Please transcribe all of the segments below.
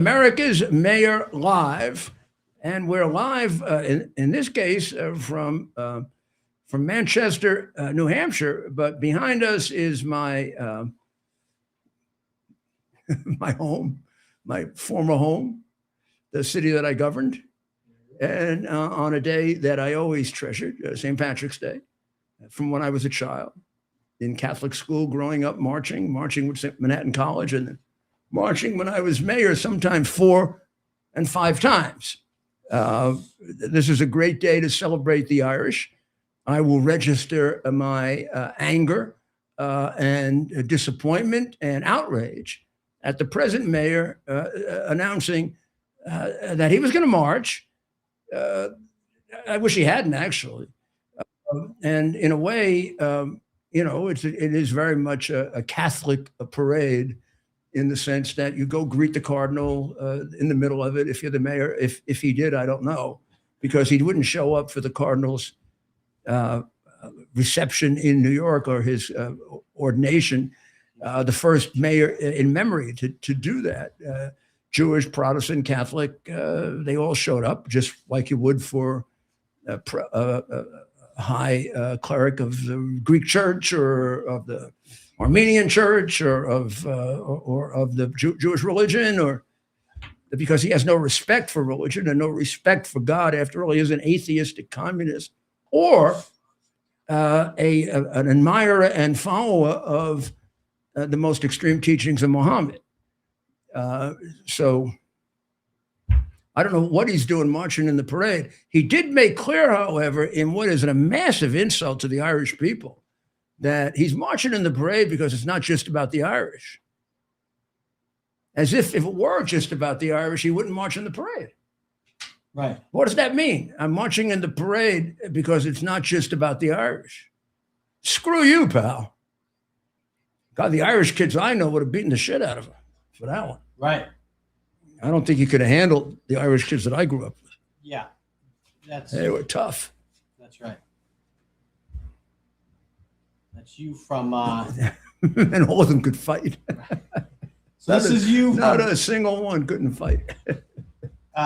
America's Mayor Live, and we're live in this case from Manchester, New Hampshire. But behind us is my my home, my former home, the city that I governed, and on a day that I always treasured, St. Patrick's Day, from when I was a child in Catholic school, growing up, marching with Manhattan College, and marching when I was mayor, sometimes 4 and 5 times. This is a great day to celebrate the Irish. I will register my anger and disappointment and outrage at the present mayor announcing that he was going to march. I wish he hadn't, actually. And in a way, it is very much a Catholic parade, in the sense that you go greet the cardinal in the middle of it. If you're the mayor, if he did, I don't know, because he wouldn't show up for the cardinal's reception in New York, or his ordination, the first mayor in memory to do that. Jewish, Protestant, Catholic, they all showed up, just like you would for a high cleric of the Greek church, or of the Armenian church, or of the Jewish religion, or because he has no respect for religion and no respect for God. After all, he is an atheistic communist, or an admirer and follower of the most extreme teachings of Muhammad. So I don't know what he's doing marching in the parade. He did make clear, however, in what is a massive insult to the Irish people, that he's marching in the parade because it's not just about the Irish. As if it were just about the Irish, he wouldn't march in the parade. Right. What does that mean? I'm marching in the parade because it's not just about the Irish. Screw you, pal. God, the Irish kids I know would have beaten the shit out of him for that one. Right. I don't think he could have handled the Irish kids that I grew up with. Yeah. They were tough. That's right. That's you from and all of them could fight. So this is you. Not a single one couldn't fight.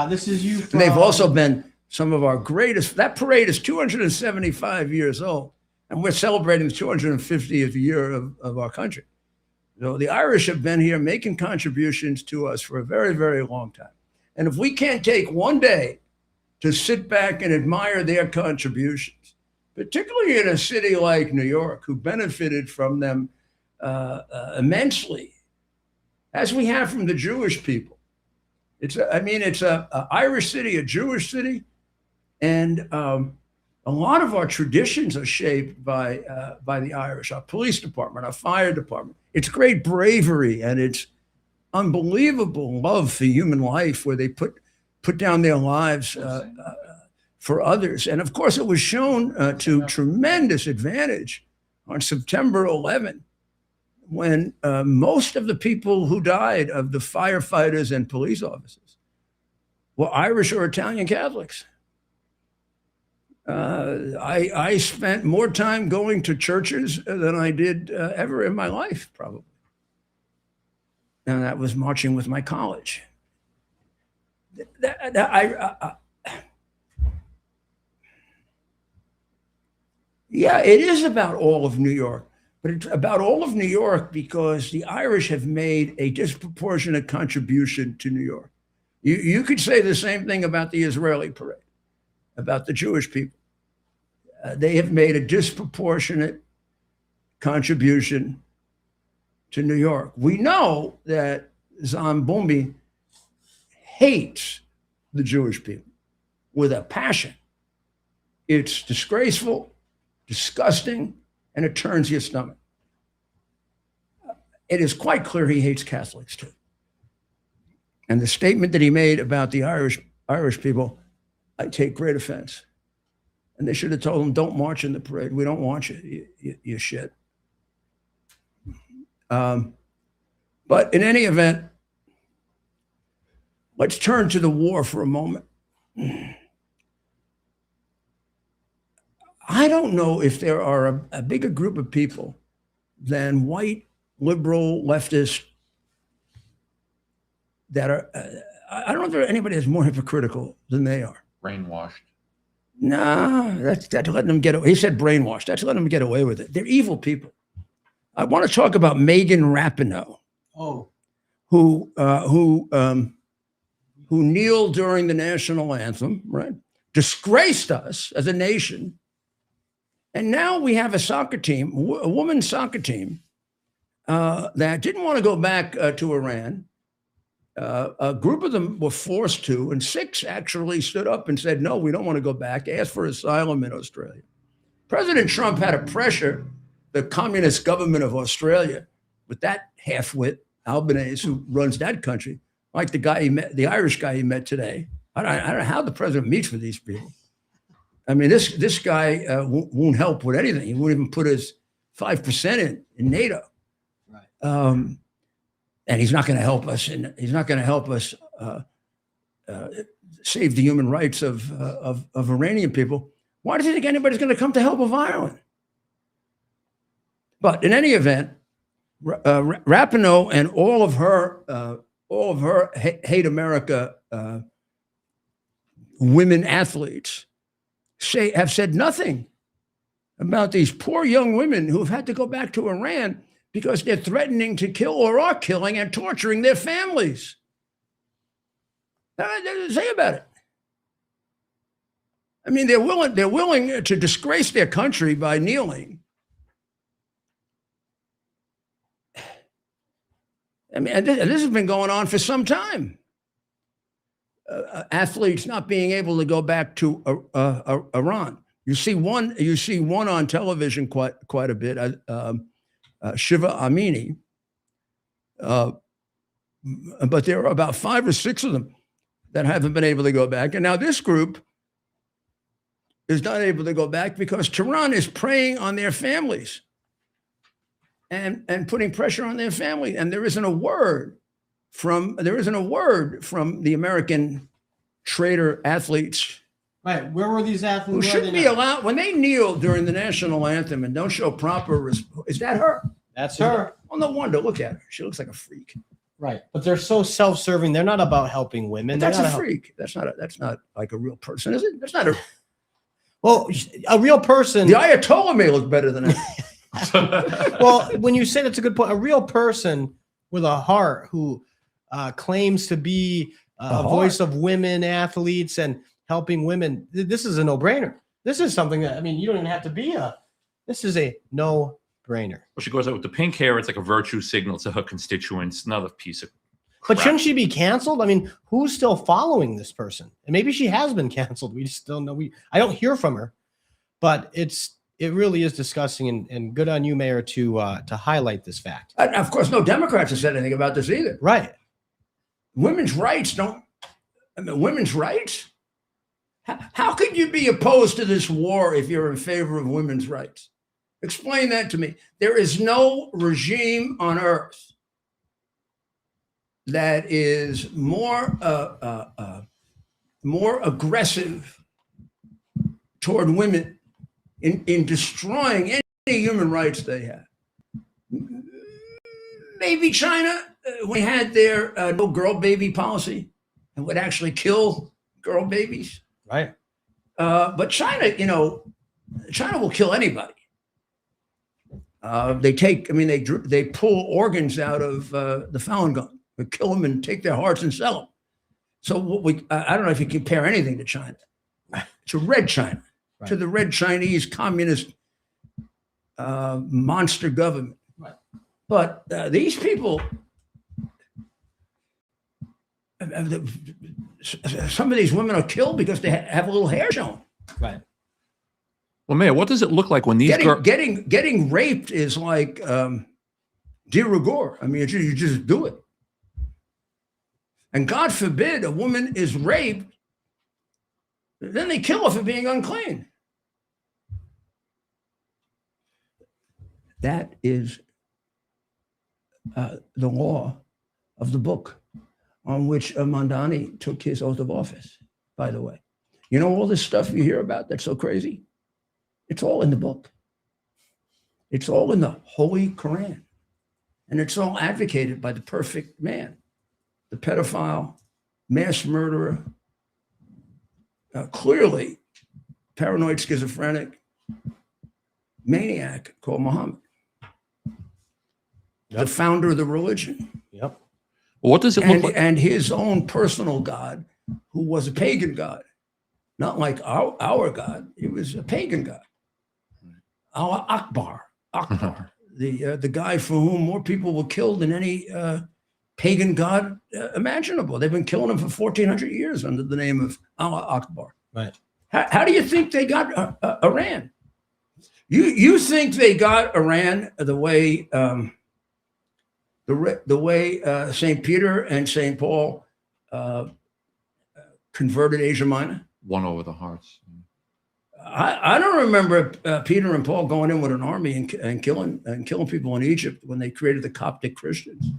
This is you. And they've also been some of our greatest. That parade is 275 years old, and we're celebrating the 250th year of our country. So the Irish have been here making contributions to us for a very, very long time. And if we can't take one day to sit back and admire their contributions, particularly in a city like New York, who benefited from them immensely, as we have from the Jewish people. It's a Irish city, a Jewish city, and a lot of our traditions are shaped by the Irish. Our police department, our fire department. It's great bravery, and it's unbelievable love for human life, where they put down their lives for others. And of course, it was shown to tremendous advantage on September 11, when most of the people who died, of the firefighters and police officers, were Irish or Italian Catholics. I spent more time going to churches than I did ever in my life, probably. And that was marching with my college. Yeah, it is about all of New York, but it's about all of New York because the Irish have made a disproportionate contribution to New York. You could say the same thing about the Israeli parade, about the Jewish people. They have made a disproportionate contribution to New York. We know that Zambombi hates the Jewish people with a passion. It's disgraceful, disgusting, and it turns your stomach. It is quite clear he hates Catholics too. And the statement that he made about the Irish people, I take great offense. And they should have told him, don't march in the parade. We don't want you, you shit. But in any event, let's turn to the war for a moment. I don't know if there are a bigger group of people than white, liberal, leftist that are, I don't know if there anybody that's more hypocritical than they are. Brainwashed. Nah, that's letting them get away. He said brainwashed. That's letting them get away with it. They're evil people. I want to talk about Megan Rapinoe, Oh, who kneeled during the national anthem, right? Disgraced us as a nation. And now we have a soccer team, a women's soccer team, that didn't want to go back to Iran. A group of them were forced to, and 6 actually stood up and said, no, we don't want to go back, asked for asylum in Australia. President Trump had to pressure the communist government of Australia with that half-wit, Albanese, who runs that country, like the guy he met, the Irish guy he met today. I don't know how the president meets with these people. I mean, this guy won't help with anything. He won't even put his 5% in NATO. right. And he's not going to help us. And he's not going to help us save the human rights of Iranian people. Why does he think anybody's going to come to help of Ireland? But in any event, Rapinoe and all of her hate America women athletes have said nothing about these poor young women who have had to go back to Iran because they're threatening to kill or are killing and torturing their families. Say about it. I mean, they're willing to disgrace their country by kneeling. I mean, and this has been going on for some time. Athletes not being able to go back to Iran. You see one on television quite a bit. Shiva Amini, but there are about 5 or 6 of them that haven't been able to go back. And now this group is not able to go back because Tehran is preying on their families and putting pressure on their family. And there isn't a word from the American traitor athletes. Right. Where were these athletes? Who shouldn't be allowed when they kneel during the national anthem and don't show proper is that her? That's her. Well, no wonder. Look at her. She looks like a freak. Right. But they're so self-serving. They're not about helping women. That's a freak. That's not like a real person, is it? That's not a. Well, a real person. The Ayatollah may look better than that. Well, when you say that's a good point, a real person with a heart who claims to be a voice of women athletes and helping women, this is a no-brainer. This is something that, I mean, you don't even have to be this is a no-brainer. Well, she goes out with the pink hair. It's like a virtue signal to her constituents. Another piece of crap. But shouldn't she be canceled? I mean, who's still following this person? And maybe she has been canceled. We just don't know. I don't hear from her, but it really is disgusting, and good on you, Mayor, to highlight this fact. And of course, no Democrats have said anything about this either. Right. Women's rights women's rights? How could you be opposed to this war if you're in favor of women's rights? Explain that to me. There is no regime on earth that is more aggressive toward women in destroying any human rights they have. Maybe China, when they had their no girl baby policy and would actually kill girl babies. Right. But China, China will kill anybody. They pull organs out of the Falun Gong. They kill them and take their hearts and sell them. So I don't know if you compare anything to China, to Red China, right, to the Red Chinese communist monster government. Right. But these people, some of these women are killed because they have a little hair showing. Right. Well, Mayor, what does it look like when these getting raped is like de rigueur. I mean, you just do it. And God forbid a woman is raped, then they kill her for being unclean. That is the law of the book on which Mandani took his oath of office, by the way. You know all this stuff you hear about that's so crazy? It's all in the book. It's all in the Holy Quran. And it's all advocated by the perfect man, the pedophile, mass murderer, clearly paranoid schizophrenic maniac called Muhammad, the founder of the religion. Yep. What does it look like? And his own personal God, who was a pagan God, not like our God. He was a pagan God. Allah Akbar, the guy for whom more people were killed than any pagan god imaginable. They've been killing him for 1,400 years under the name of Allah Akbar. Right. How do you think they got Iran? You think they got Iran the way St. Peter and St. Paul converted Asia Minor? Won over the hearts. I don't remember Peter and Paul going in with an army and killing people in Egypt when they created the Coptic Christians.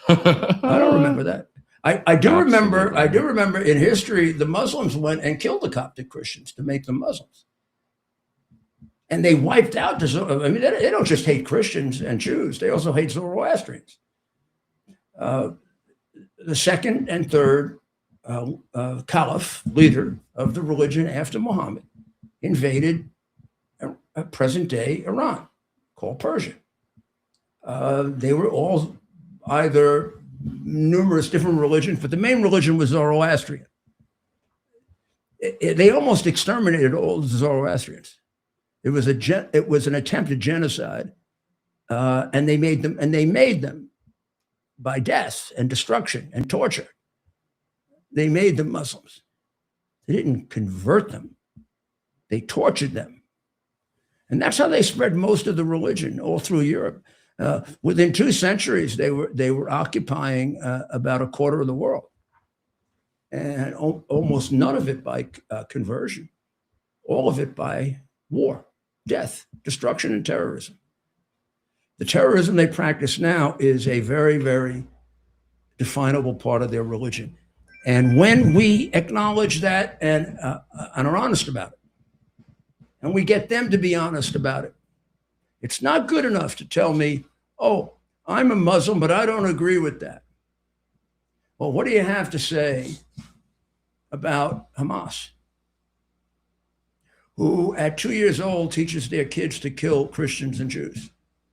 I don't remember that. I do remember in history the Muslims went and killed the Coptic Christians to make them Muslims, and they wiped out they don't just hate Christians and Jews; they also hate Zoroastrians. The second and third caliph, leader of the religion after Muhammad, invaded present-day Iran, called Persia. They were all either numerous different religions, but the main religion was Zoroastrian. They almost exterminated all the Zoroastrians. It was an attempted genocide, and they made them by death and destruction and torture. They made them Muslims. They didn't convert them. They tortured them. And that's how they spread most of the religion all through Europe. Within 2 centuries, they were occupying about a quarter of the world, and almost none of it by conversion, all of it by war, death, destruction, and terrorism. The terrorism they practice now is a very, very definable part of their religion. And when we acknowledge that and are honest about it, and we get them to be honest about it, it's not good enough to tell me, oh, I'm a Muslim, but I don't agree with that. Well, what do you have to say about Hamas, who at 2 years old teaches their kids to kill Christians and Jews?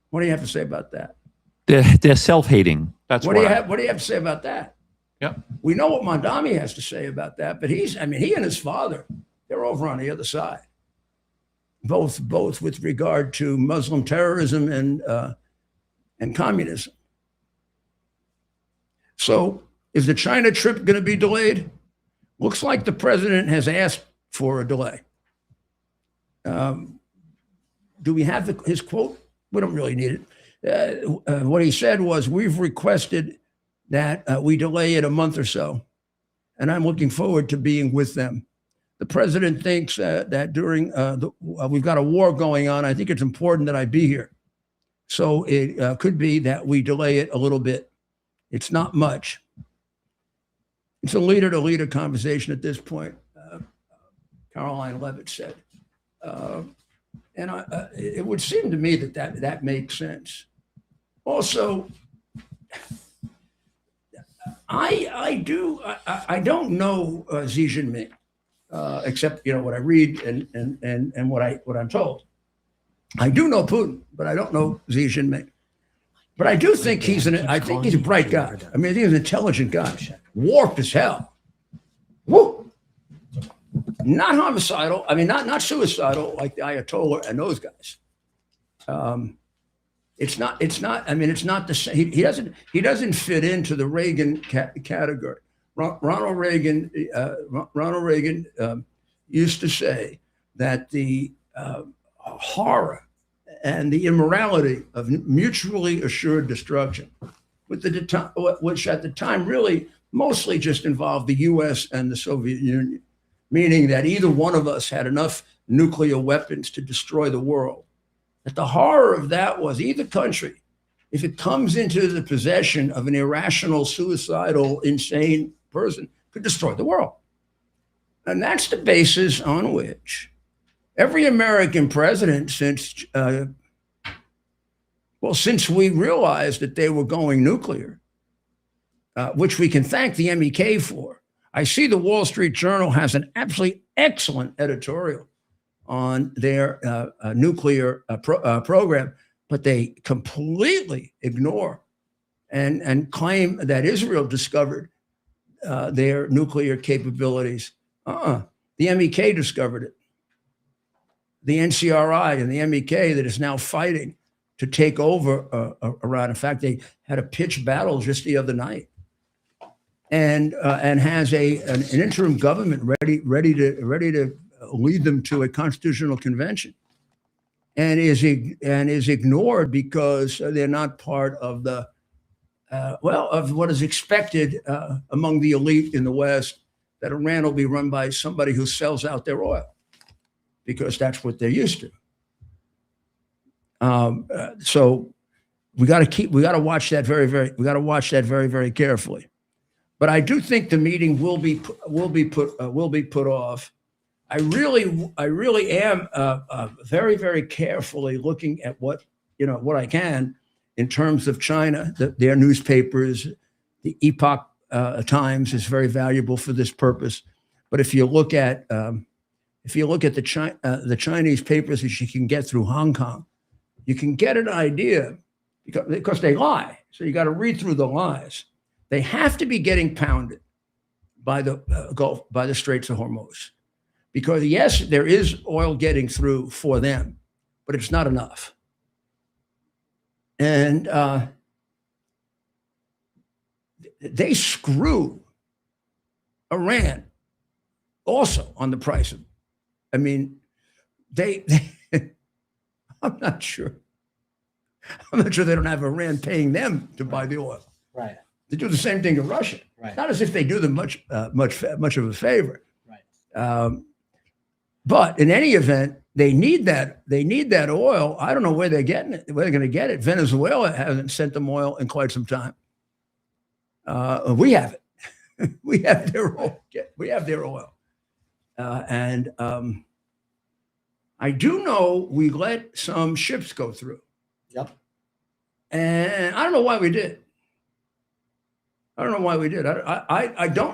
What do you have to say about that? They're self-hating. That's what do you have to say about that? Yeah. We know what Mondami has to say about that, but he and his father, they're over on the other side. Both with regard to Muslim terrorism and communism. So is the China trip going to be delayed? Looks like the president has asked for a delay. Do we have his quote? We don't really need it. What he said was, we've requested that we delay it a month or so, and I'm looking forward to being with them. The president thinks that during we've got a war going on. I think it's important that I be here. So it could be that we delay it a little bit. It's not much. It's a leader-to-leader conversation at this point, Caroline Levitt said. And it would seem to me that makes sense. Also, I don't know Xi Jinping. Except what I read and what I'm told. I do know Putin, but I don't know Xi Jinping. But I do think he's a bright guy. I mean, he's an intelligent guy, warped as hell. Woo! Not homicidal. I mean, not suicidal like the Ayatollah and those guys. It's not. I mean, it's not the same. He doesn't fit into the Reagan category. Ronald Reagan used to say that the horror and the immorality of mutually assured destruction, which at the time really mostly just involved the U.S. and the Soviet Union, meaning that either one of us had enough nuclear weapons to destroy the world. That the horror of that was either country, if it comes into the possession of an irrational, suicidal, insane person, could destroy the world. And that's the basis on which every American president since we realized that they were going nuclear, which we can thank the MEK for. I see the Wall Street Journal has an absolutely excellent editorial on their nuclear program, but they completely ignore and claim that Israel discovered their nuclear capabilities. The MEK discovered it. The NCRI and the MEK that is now fighting to take over Iran. In fact, they had a pitched battle just the other night, and has an interim government ready to lead them to a constitutional convention, and is ignored because they're not part of the of what is expected among the elite in the West, that Iran will be run by somebody who sells out their oil, because that's what they're used to. So we got to watch that very carefully. But I do think the meeting will be put off. I really am very carefully looking at what I can in terms of China. Their newspapers, the Epoch Times is very valuable for this purpose. But if you look at the Chinese papers that you can get through Hong Kong, you can get an idea, because they lie. So you got to read through the lies. They have to be getting pounded by the by the Straits of Hormuz, because yes, there is oil getting through for them, but it's not enough. And they screw Iran also on the price of. I mean, they I'm not sure they don't have Iran paying them to buy the oil. Right. They do the same thing to Russia. Right. Not as if they do them much of a favor. Right. But in any event, they need that oil. I don't know where they're getting it, where they're going to get it. Venezuela hasn't sent them oil in quite some time. We have it. We have their oil. We have their oil. And I do know we let some ships go through. Yep. And I don't know why we did. I don't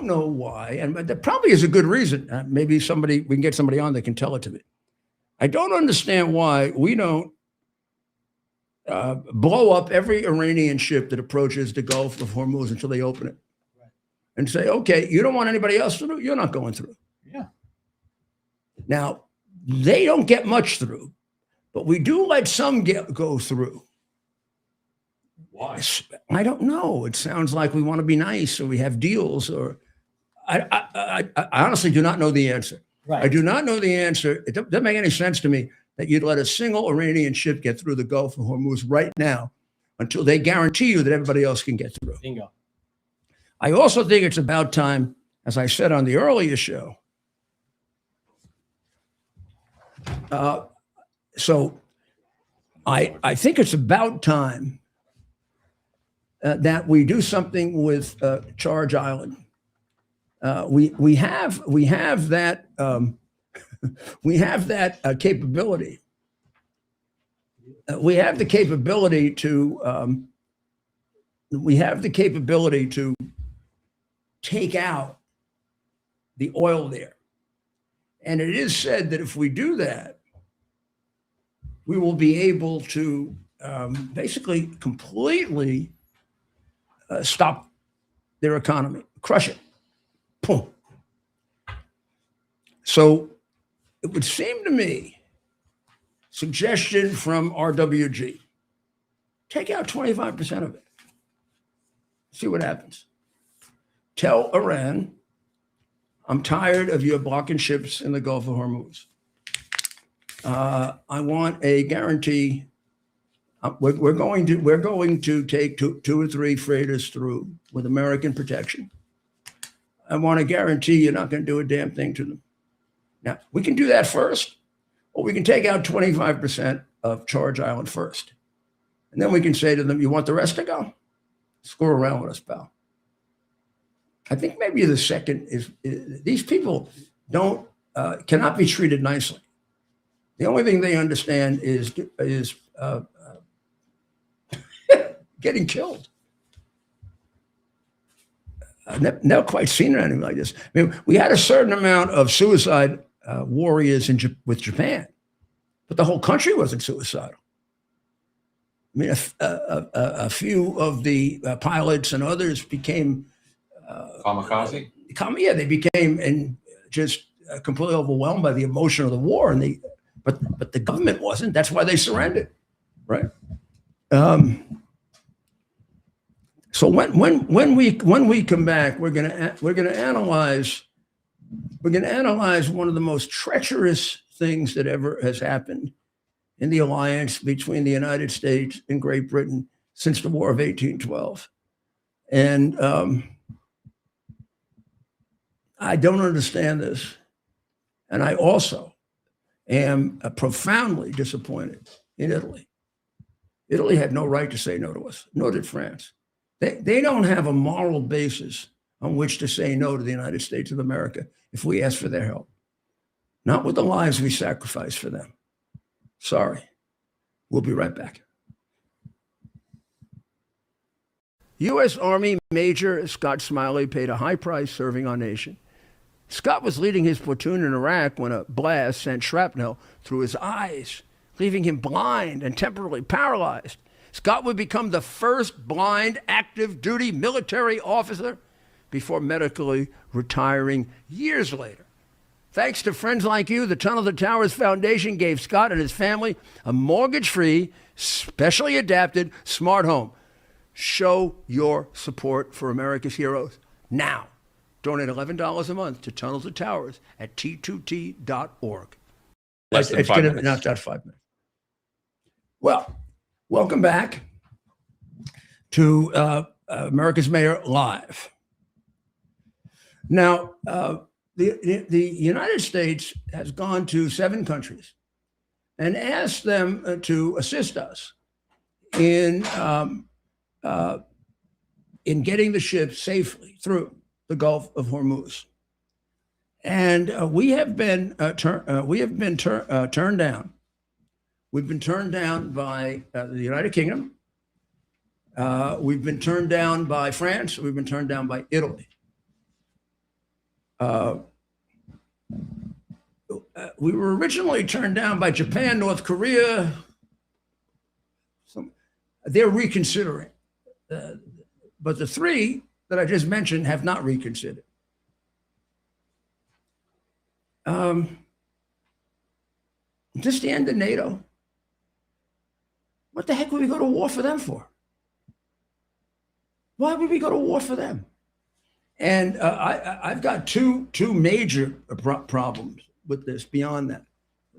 know why, and there probably is a good reason. Maybe we can get somebody on that can tell it to me. I don't understand why we don't blow up every Iranian ship that approaches the Gulf of Hormuz until they open it, right, and say, okay, you don't want anybody else through, you're not going through. Yeah. Now, they don't get much through, but we do let some go through. Why? I don't know. It sounds like we want to be nice, or we have deals, or I honestly do not know the answer. Right. I do not know the answer. It doesn't make any sense to me that you'd let a single Iranian ship get through the Gulf of Hormuz right now until they guarantee you that everybody else can get through. Bingo. I also think it's about time, as I said on the earlier show. So I think it's about time that we do something with Charge Island. We have that capability. We have the capability to take out the oil there, and it is said that if we do that, we will be able to basically completely stop their economy, crush it. Boom. So it would seem to me, suggestion from RWG, take out 25% of it. See what happens. Tell Iran, I'm tired of your blocking ships in the Gulf of Hormuz. I want a guarantee. We're going to take two or three freighters through with American protection. I want to guarantee you're not going to do a damn thing to them. Now, we can do that first, or we can take out 25% of Charge Island first. And then we can say to them, you want the rest to go? Screw around with us, pal. I think maybe the second is these people cannot be treated nicely. The only thing they understand is getting killed. Never quite seen anything like this. I mean, we had a certain amount of suicide warriors with Japan, but the whole country wasn't suicidal. I mean, a few of the pilots and others became Kamikaze? Yeah, they became just completely overwhelmed by the emotion of the war, and but the government wasn't. That's why they surrendered, right? So when we come back, we're gonna analyze one of the most treacherous things that ever has happened in the alliance between the United States and Great Britain since the War of 1812, and I don't understand this, and I also am profoundly disappointed in Italy. Italy had no right to say no to us, nor did France. They don't have a moral basis on which to say no to the United States of America if we ask for their help. Not with the lives we sacrifice for them. Sorry. We'll be right back. U.S. Army Major Scott Smiley paid a high price serving our nation. Scott was leading his platoon in Iraq when a blast sent shrapnel through his eyes, leaving him blind and temporarily paralyzed. Scott would become the first blind active duty military officer before medically retiring years later. Thanks to friends like you, the Tunnel to Towers Foundation gave Scott and his family a mortgage-free, specially adapted smart home. Show your support for America's heroes now. Donate $11 a month to Tunnel to Towers at t2t.org. Less than 5 minutes. Not that 5 minutes. Well, welcome back to America's Mayor Live. Now, the United States has gone to 7 countries and asked them to assist us in getting the ship safely through the Gulf of Hormuz, and we have been turned down. We've been turned down by the United Kingdom. We've been turned down by France. We've been turned down by Italy. We were originally turned down by Japan, North Korea. They're reconsidering. But the 3 that I just mentioned have not reconsidered. Is this the end of NATO? What the heck would we go to war for them for? Why would we go to war for them? And I've got two major problems with this beyond that.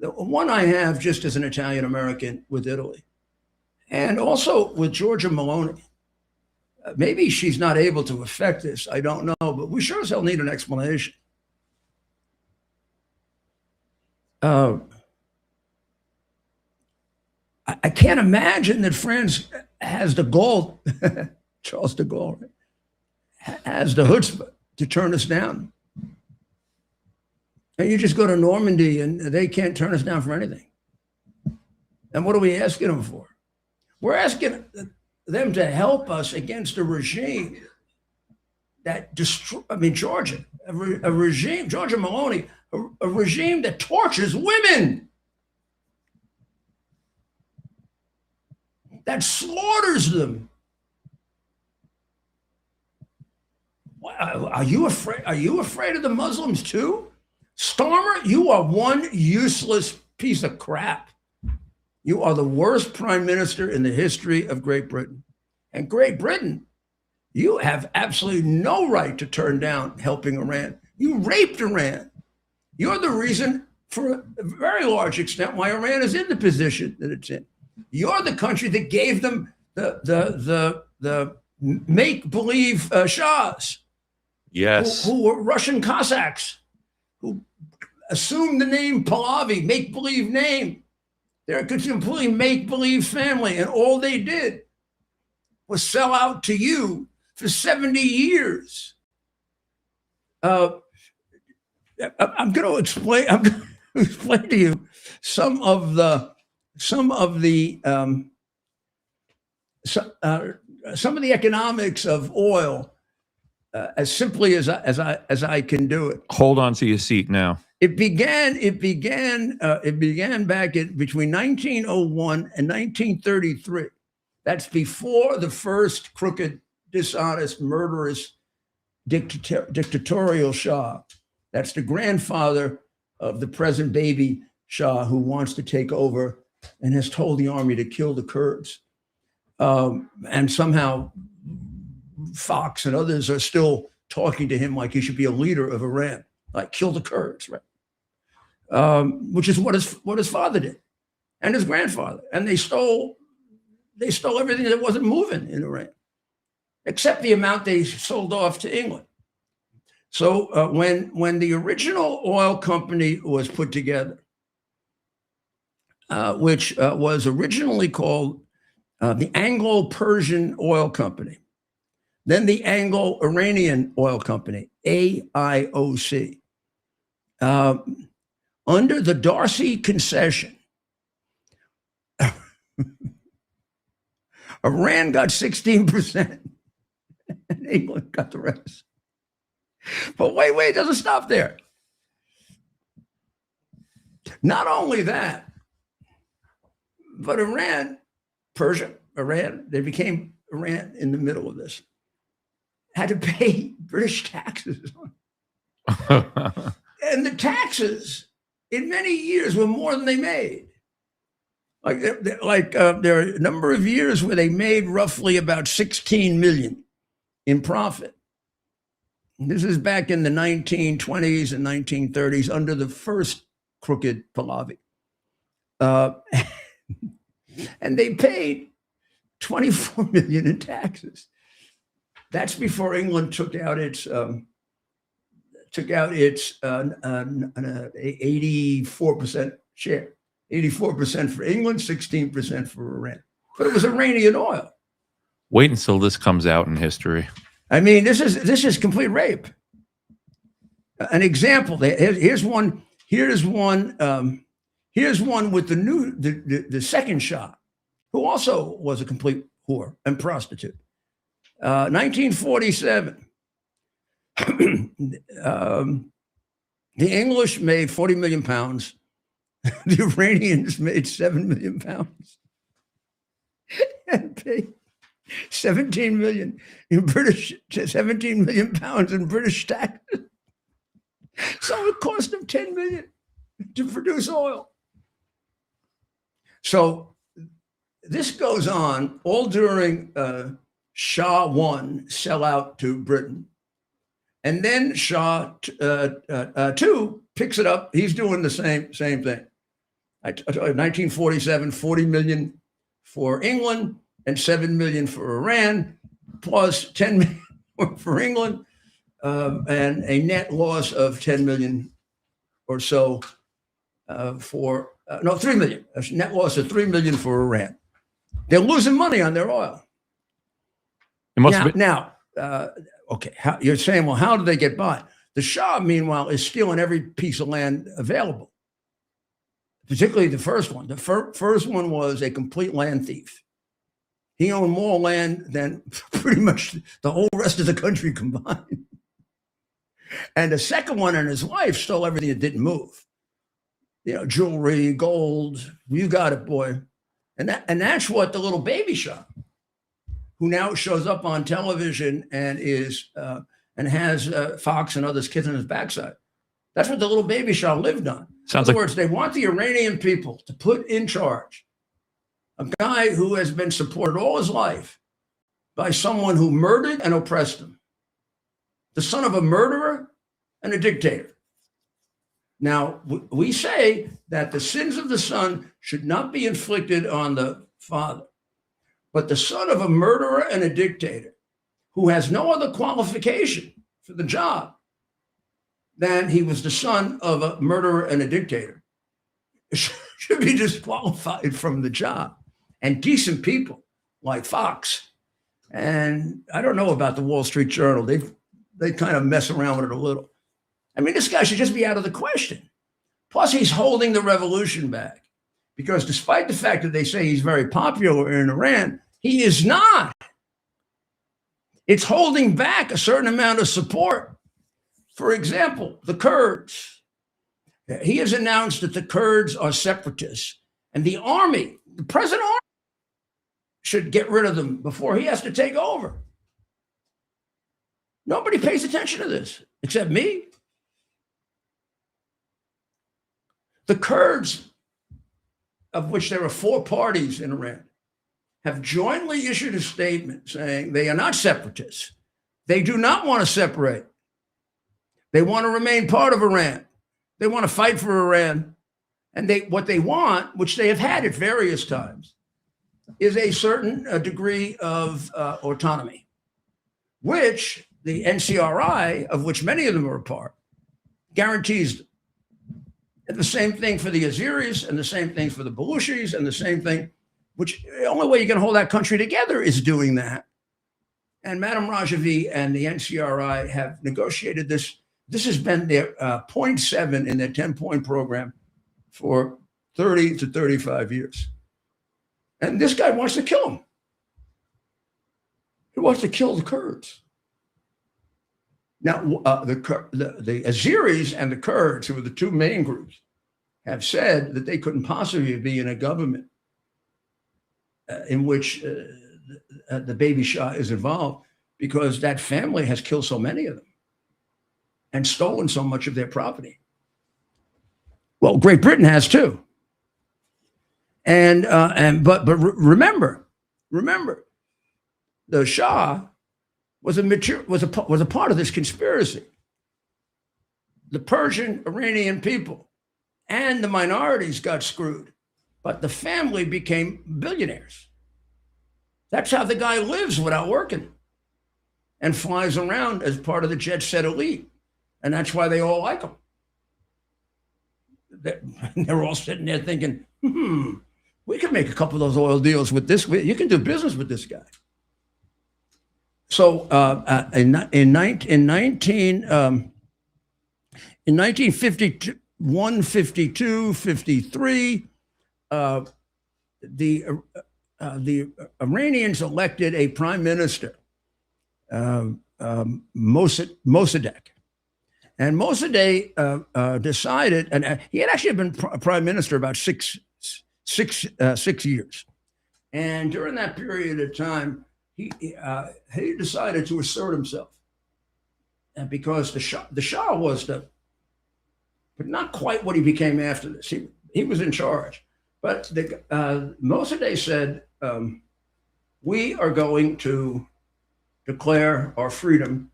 The one I have just as an Italian American with Italy, and also with Giorgia Meloni. Maybe she's not able to affect this, I don't know, but we sure as hell need an explanation. I can't imagine that France has the gall, Charles de Gaulle, right? Has the chutzpah to turn us down. And you just go to Normandy and they can't turn us down for anything. And what are we asking them for? We're asking them to help us against a regime that Georgia Meloni, a regime that tortures women, that slaughters them. Are you afraid? Are you afraid of the Muslims too? Starmer, you are one useless piece of crap. You are the worst prime minister in the history of Great Britain. And Great Britain, you have absolutely no right to turn down helping Iran. You raped Iran. You're the reason, for a very large extent, why Iran is in the position that it's in. You're the country that gave them the make-believe Shahs. Yes. Who were Russian Cossacks, who assumed the name Pahlavi, make-believe name. They're a completely make-believe family, and all they did was sell out to you for 70 years. I'm going to explain to you some of the economics of oil as simply as I can do it. Hold on to your seat now. It began back between 1901 and 1933. That's before the first crooked, dishonest, murderous, dictatorial Shah. That's the grandfather of the present baby Shah, who wants to take over and has told the army to kill the Kurds. And somehow Fox and others are still talking to him like he should be a leader of Iran, like kill the Kurds, right? Which is what his father did, and his grandfather. And they stole everything that wasn't moving in Iran, except the amount they sold off to England. So when the original oil company was put together, which was originally called the Anglo-Persian Oil Company, then the Anglo-Iranian Oil Company, AIOC. Under the Darcy concession, Iran got 16%, and England got the rest. But wait, it doesn't stop there. Not only that, but Iran, they became Iran in the middle of this, had to pay British taxes. And the taxes in many years were more than they made. There are a number of years where they made roughly about 16 million in profit. This is back in the 1920s and 1930s under the first crooked Pahlavi. And they paid 24 million in taxes. That's before England took out its 84% share. 84% for England, 16% for Iran. But it was Iranian oil. Wait until this comes out in history. I mean, this is complete rape. An example. Here's one with the second Shah, who also was a complete whore and prostitute. 1947. The English made 40 million pounds. The Iranians made 7 million pounds and paid 17 million pounds in British taxes. So it cost them 10 million to produce oil. So this goes on all during Shah I sellout to Britain. And then Shah II picks it up. He's doing the same thing. 1947, 40 million for England and 7 million for Iran, plus 10 million for England, and a net loss of 10 million or so 3 million. A net loss of 3 million for Iran. They're losing money on their oil. Okay, you're saying, well, how do they get by? The Shah, meanwhile, is stealing every piece of land available, particularly the first one. The first one was a complete land thief. He owned more land than pretty much the whole rest of the country combined. And the second one and his wife stole everything that didn't move. Jewelry, gold, you got it, boy. And that's what the little baby Shah, who now shows up on television and has Fox and others kissing his backside. That's what the little baby Shah lived on. In other words, they want the Iranian people to put in charge a guy who has been supported all his life by someone who murdered and oppressed him, the son of a murderer and a dictator. Now, we say that the sins of the son should not be inflicted on the father, but the son of a murderer and a dictator who has no other qualification for the job than he was the son of a murderer and a dictator should be disqualified from the job. And decent people like Fox, and I don't know about the Wall Street Journal, they kind of mess around with it a little. I mean, this guy should just be out of the question. Plus, he's holding the revolution back because despite the fact that they say he's very popular in Iran, he is not. It's holding back a certain amount of support. For example, the Kurds. He has announced that the Kurds are separatists, and the army, the present army, should get rid of them before he has to take over. Nobody pays attention to this except me. The Kurds, of which there are 4 parties in Iran, have jointly issued a statement saying they are not separatists. They do not want to separate. They want to remain part of Iran. They want to fight for Iran. And what they want, which they have had at various times, is a certain degree of autonomy, which the NCRI, of which many of them are a part, guarantees. And the same thing for the Azeris, and the same thing for the Baluchis, and the same thing, which the only way you can hold that country together is doing that. And Madame Rajavi and the NCRI have negotiated this. This has been their 0.7 in their 10-point program for 30 to 35 years. And this guy wants to kill them. He wants to kill the Kurds. Now, the Azeris and the Kurds, who are the 2 main groups, have said that they couldn't possibly be in a government in which the baby Shah is involved, because that family has killed so many of them and stolen so much of their property. Well, Great Britain has too. But remember, the Shah was a part of this conspiracy. The Persian Iranian people and the minorities got screwed, but the family became billionaires. That's how the guy lives without working, and flies around as part of the jet set elite. And that's why they all like him. They're all sitting there thinking, we could make a couple of those oil deals with this. You can do business with this guy. So in 1951, 52, 53, the Iranians elected a prime minister, Mossadegh. And Mossadegh decided, and he had actually been prime minister about six years. And during that period of time, he decided to assert himself. And because the Shah was but not quite what he became after this. He was in charge. But Mossadegh said, we are going to declare our freedom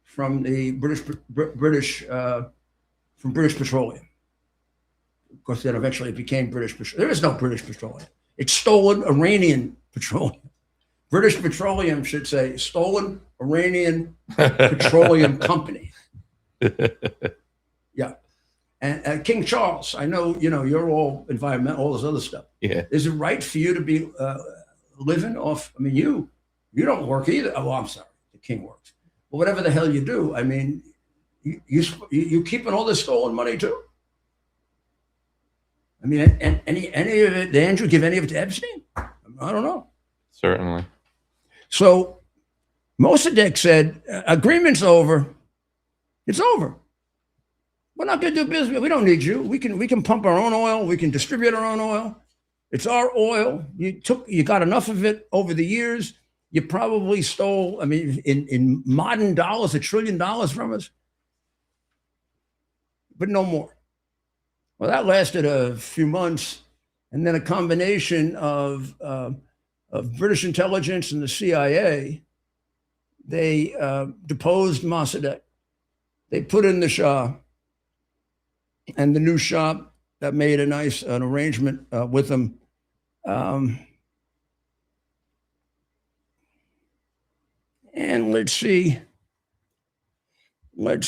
from the British Petroleum. Of course, then eventually it became British Petroleum. There is no British Petroleum. It's stolen Iranian petroleum. British Petroleum should say stolen Iranian Petroleum Company. Yeah. And King Charles, I know, you're all environmental, all this other stuff. Yeah. Is it right for you to be living off? I mean, you don't work either. Oh, I'm sorry. The king works. But whatever the hell you do, I mean, you keeping all this stolen money too? I mean, any of it, did Andrew give any of it to Epstein? I don't know. Certainly. So Mossadegh said, agreement's over. It's over. We're not going to do business. We don't need you. We can pump our own oil. We can distribute our own oil. It's our oil. You got enough of it over the years. You probably stole, I mean, in modern dollars, $1 trillion from us, but no more. Well, that lasted a few months, and then a combination of British intelligence and the CIA, they deposed Mossadegh. They put in the Shah, and the new Shah that made an arrangement with them. And let's see what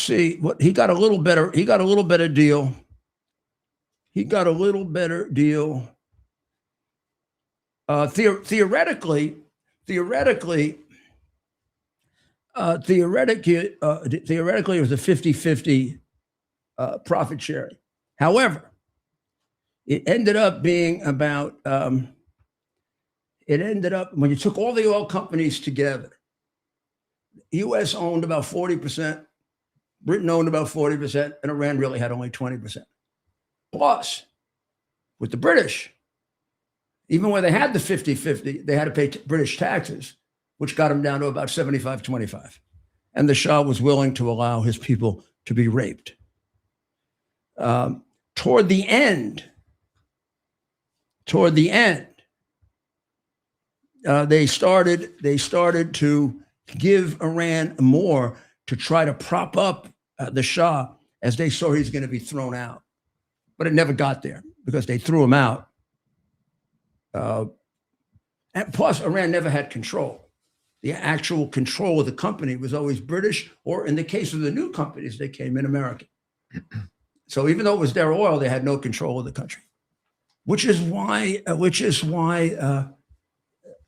he got a little better. He got a little better deal. Theoretically, it was a 50-50 profit sharing. However, it ended up being about, when you took all the oil companies together, U.S. owned about 40%, Britain owned about 40%, and Iran really had only 20%. Plus, with the British, even when they had the 50-50, they had to pay British taxes, which got them down to about 75-25. And the Shah was willing to allow his people to be raped. Toward the end, they started to give Iran more to try to prop up the Shah as they saw he's going to be thrown out. But it never got there because they threw him out. And plus, Iran never had control. The actual control of the company was always British, or in the case of the new companies, they came in American. So even though it was their oil, they had no control of the country, which is why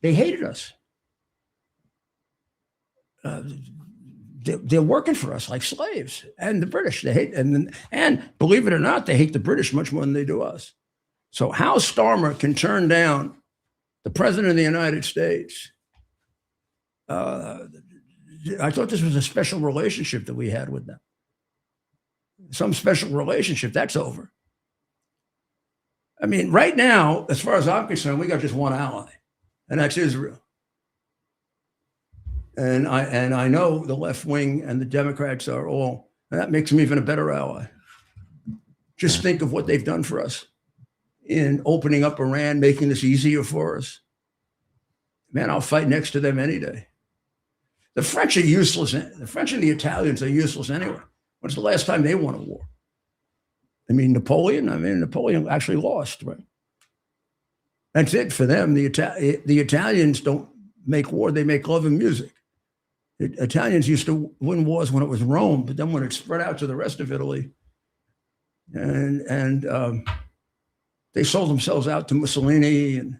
they hated us. They're working for us like slaves, and the British they hate, and believe it or not, they hate the British much more than they do us. So how Starmer can turn down the president of the United States? I thought this was a special relationship that we had with them. Some special relationship, that's over. I mean, right now, as far as I'm concerned, we got just one ally, and that's Israel. And I know the left wing and the Democrats are all, and that makes them even a better ally. Just think of what they've done for us in opening up Iran, making this easier for us. Man, I'll fight next to them any day. The French are useless. The French and the Italians are useless anyway. When's the last time they won a war? I mean, Napoleon actually lost, right? That's it for them. The Italians don't make war, they make love and music. The Italians used to win wars when it was Rome, but then when it spread out to the rest of Italy, and they sold themselves out to Mussolini, and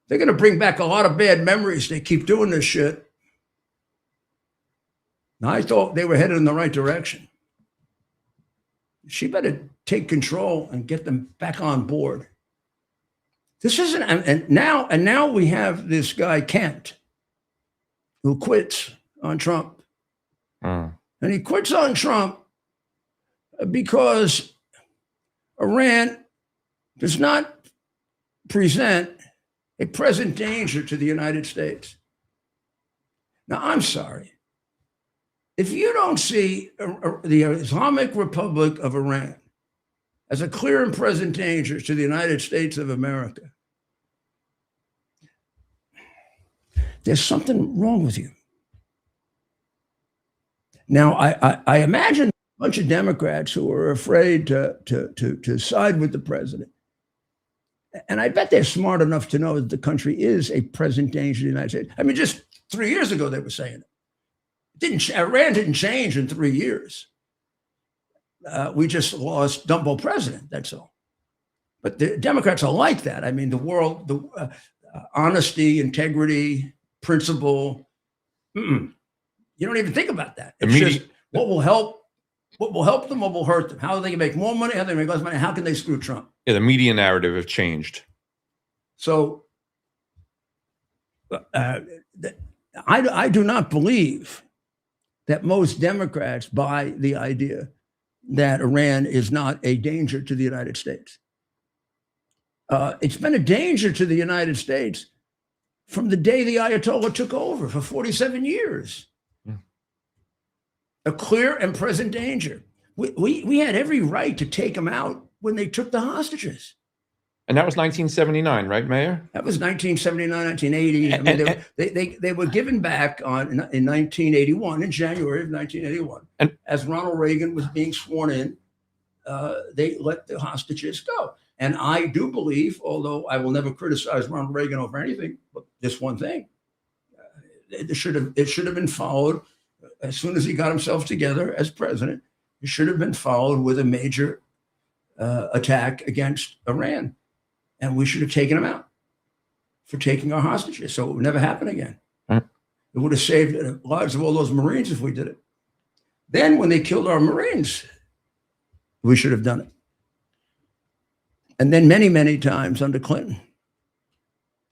they're going to bring back a lot of bad memories. They keep doing this shit. Now, I thought they were headed in the right direction. She better take control and get them back on board. This isn't, and now we have this guy Kent, who quits on Trump. And he quits on Trump because Iran does not present a present danger to the United States. Now, I'm sorry. If you don't see the Islamic Republic of Iran as a clear and present danger to the United States of America, there's something wrong with you. Now, I imagine a bunch of Democrats who are afraid to side with the president. And I bet they're smart enough to know that the country is a present danger to the United States. I mean, just 3 years ago, they were saying it. Iran didn't change in 3 years. We just lost Dumbo president, that's all. But the Democrats are like that. I mean, the honesty, integrity, principle. You don't even think about that. It's just what will help them, what will hurt them. How they can make more money, how they make less money, how can they screw Trump? Yeah, the media narrative have changed. So I do not believe that most Democrats buy the idea that Iran is not a danger to the United States. It's been a danger to the United States from the day the Ayatollah took over for 47 years. A clear and present danger. We had every right to take them out when they took the hostages. And that was 1979, right, Mayor? That was 1979, 1980. I mean, they were given back in 1981, in January of 1981. And as Ronald Reagan was being sworn in, they let the hostages go. And I do believe, although I will never criticize Ronald Reagan over anything, but this one thing, it should have been followed as soon as he got himself together as president. It should have been followed with a major attack against Iran. And we should have taken him out for taking our hostages. So it would never happen again. It would have saved the lives of all those Marines if we did it. Then when they killed our Marines, we should have done it. And then many, many times under Clinton.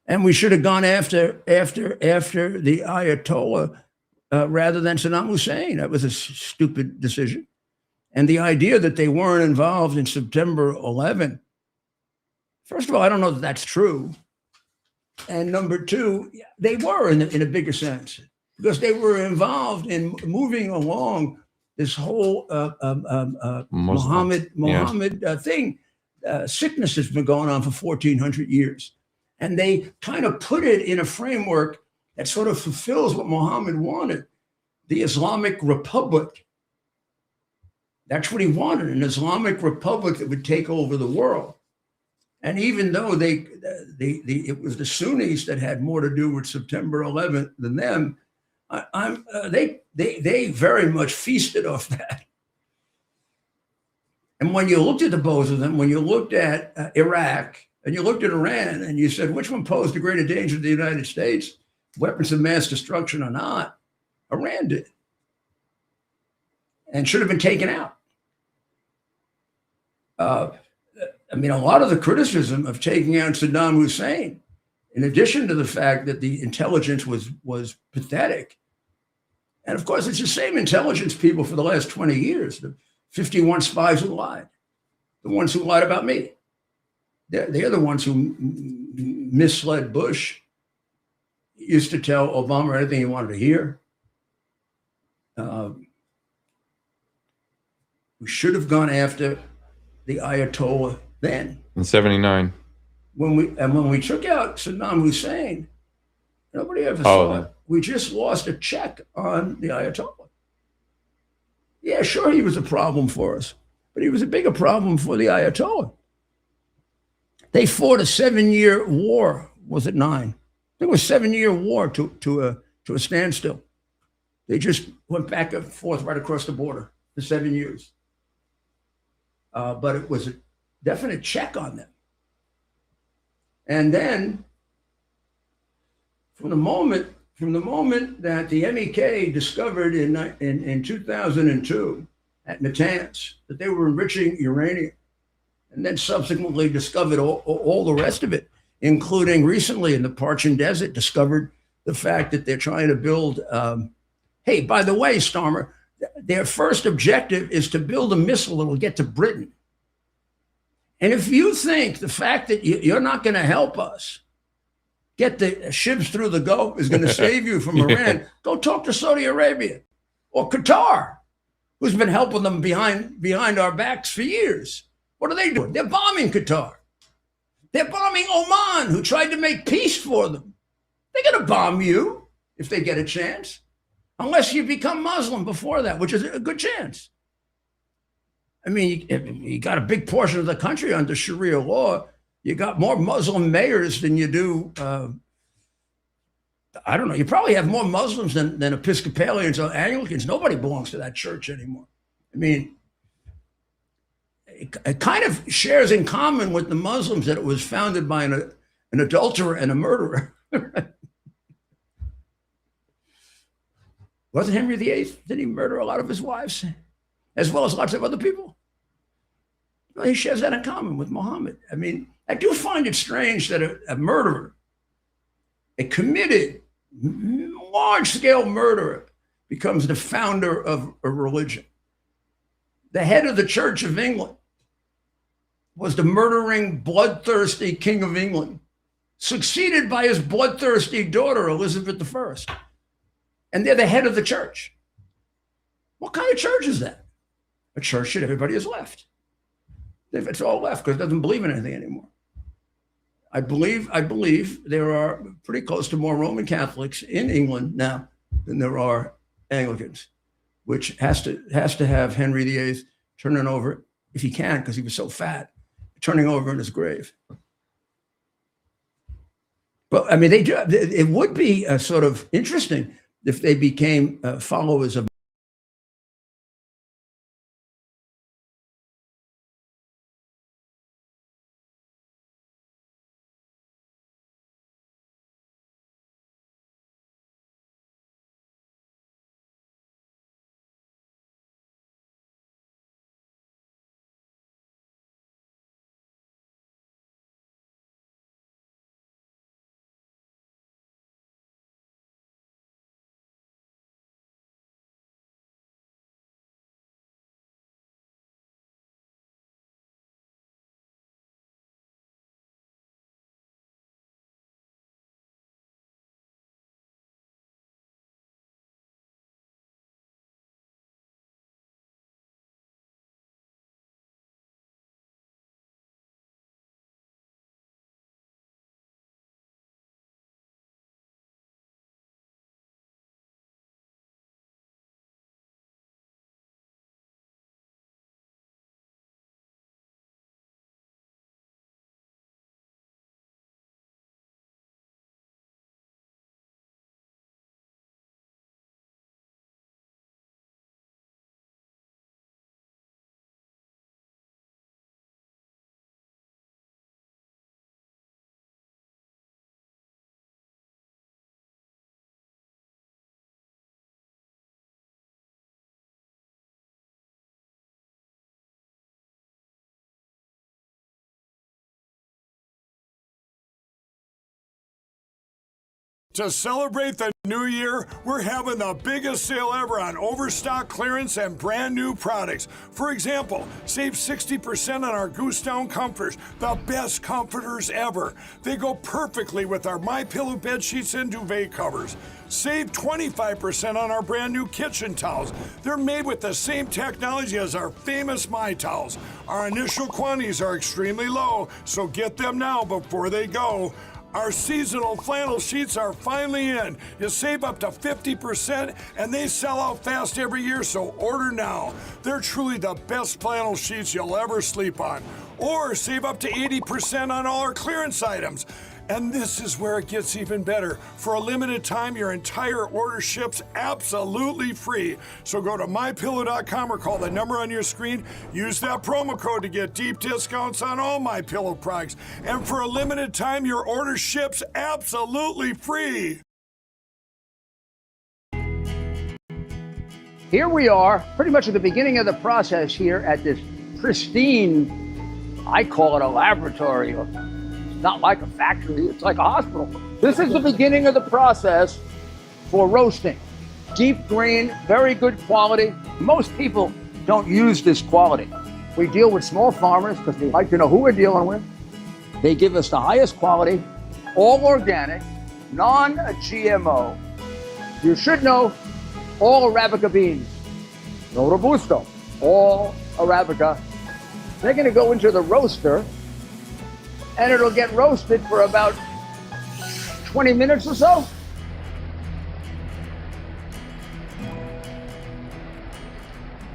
And we should have gone after the Ayatollah rather than Saddam Hussein. That was a stupid decision. And the idea that they weren't involved in September 11, first of all, I don't know that that's true. And number two, they were in a bigger sense because they were involved in moving along this whole Muhammad thing. Sickness has been going on for 1,400 years. And they kind of put it in a framework that sort of fulfills what Muhammad wanted, the Islamic Republic. That's what he wanted, an Islamic Republic that would take over the world. And even though it was the Sunnis that had more to do with September 11th than them, they very much feasted off that. And when you looked at the both of them, when you looked at Iraq and you looked at Iran and you said, which one posed a greater danger to the United States, weapons of mass destruction or not, Iran did. And should have been taken out. I mean, a lot of the criticism of taking out Saddam Hussein, in addition to the fact that the intelligence was pathetic, and of course, it's the same intelligence people for the last 20 years, the 51 spies who lied, the ones who lied about me. They're the ones who misled Bush, used to tell Obama anything he wanted to hear. We should have gone after the Ayatollah then. In 79. When we took out Saddam Hussein, nobody ever saw it. We just lost a check on the Ayatollah. Yeah, sure, he was a problem for us, but he was a bigger problem for the Ayatollah. They fought a 7-year war. Was it 9? I think it was a 7-year war to a standstill. They just went back and forth right across the border for 7 years. But it was a definite check on them. And then from the moment that the MEK discovered in 2002 at Natanz that they were enriching uranium, and then subsequently discovered all the rest of it, including recently in the Parchin Desert, discovered the fact that they're trying to build, hey, by the way, Starmer, their first objective is to build a missile that will get to Britain. And if you think the fact that you're not going to help us get the ships through the Gulf is going to save you from Iran, go talk to Saudi Arabia or Qatar, who's been helping them behind our backs for years. What are they doing? They're bombing Qatar. They're bombing Oman, who tried to make peace for them. They're going to bomb you if they get a chance, unless you become Muslim before that, which is a good chance. I mean, you got a big portion of the country under Sharia law. You got more Muslim mayors than you do. I don't know. You probably have more Muslims than Episcopalians or Anglicans. Nobody belongs to that church anymore. I mean, it kind of shares in common with the Muslims that it was founded by an adulterer and a murderer. Wasn't Henry VIII? Didn't he murder a lot of his wives, as well as lots of other people? Well, he shares that in common with Muhammad. I mean, I do find it strange that a murderer, a committed, large-scale murderer, becomes the founder of a religion. The head of the Church of England was the murdering, bloodthirsty King of England, succeeded by his bloodthirsty daughter, Elizabeth I. And they're the head of the church. What kind of church is that? A church that everybody has left. It's all left because it doesn't believe in anything anymore. I believe there are pretty close to more Roman Catholics in England now than there are Anglicans, which has to have Henry VIII turning over, if he can, because he was so fat, turning over in his grave. But I mean, it would be sort of interesting if they became followers of To celebrate the new year, we're having the biggest sale ever on overstock clearance and brand new products. For example, save 60% on our Goose Down comforters, the best comforters ever. They go perfectly with our MyPillow bed sheets and duvet covers. Save 25% on our brand new kitchen towels. They're made with the same technology as our famous My Towels. Our initial quantities are extremely low, so get them now before they go. Our seasonal flannel sheets are finally in. You save up to 50% and they sell out fast every year, so order now. They're truly the best flannel sheets you'll ever sleep on. Or save up to 80% on all our clearance items. And this is where it gets even better. For a limited time, your entire order ships absolutely free. So go to mypillow.com or call the number on your screen. Use that promo code to get deep discounts on all MyPillow products. And for a limited time, your order ships absolutely free. Here we are, pretty much at the beginning of the process here at this pristine, I call it a laboratory. It's not like a factory, it's like a hospital. This is the beginning of the process for roasting. Deep grain, very good quality. Most people don't use this quality. We deal with small farmers because we like to know who we're dealing with. They give us the highest quality, all organic, non-GMO. You should know all Arabica beans. No Robusto, all Arabica. They're gonna go into the roaster and it'll get roasted for about 20 minutes or so.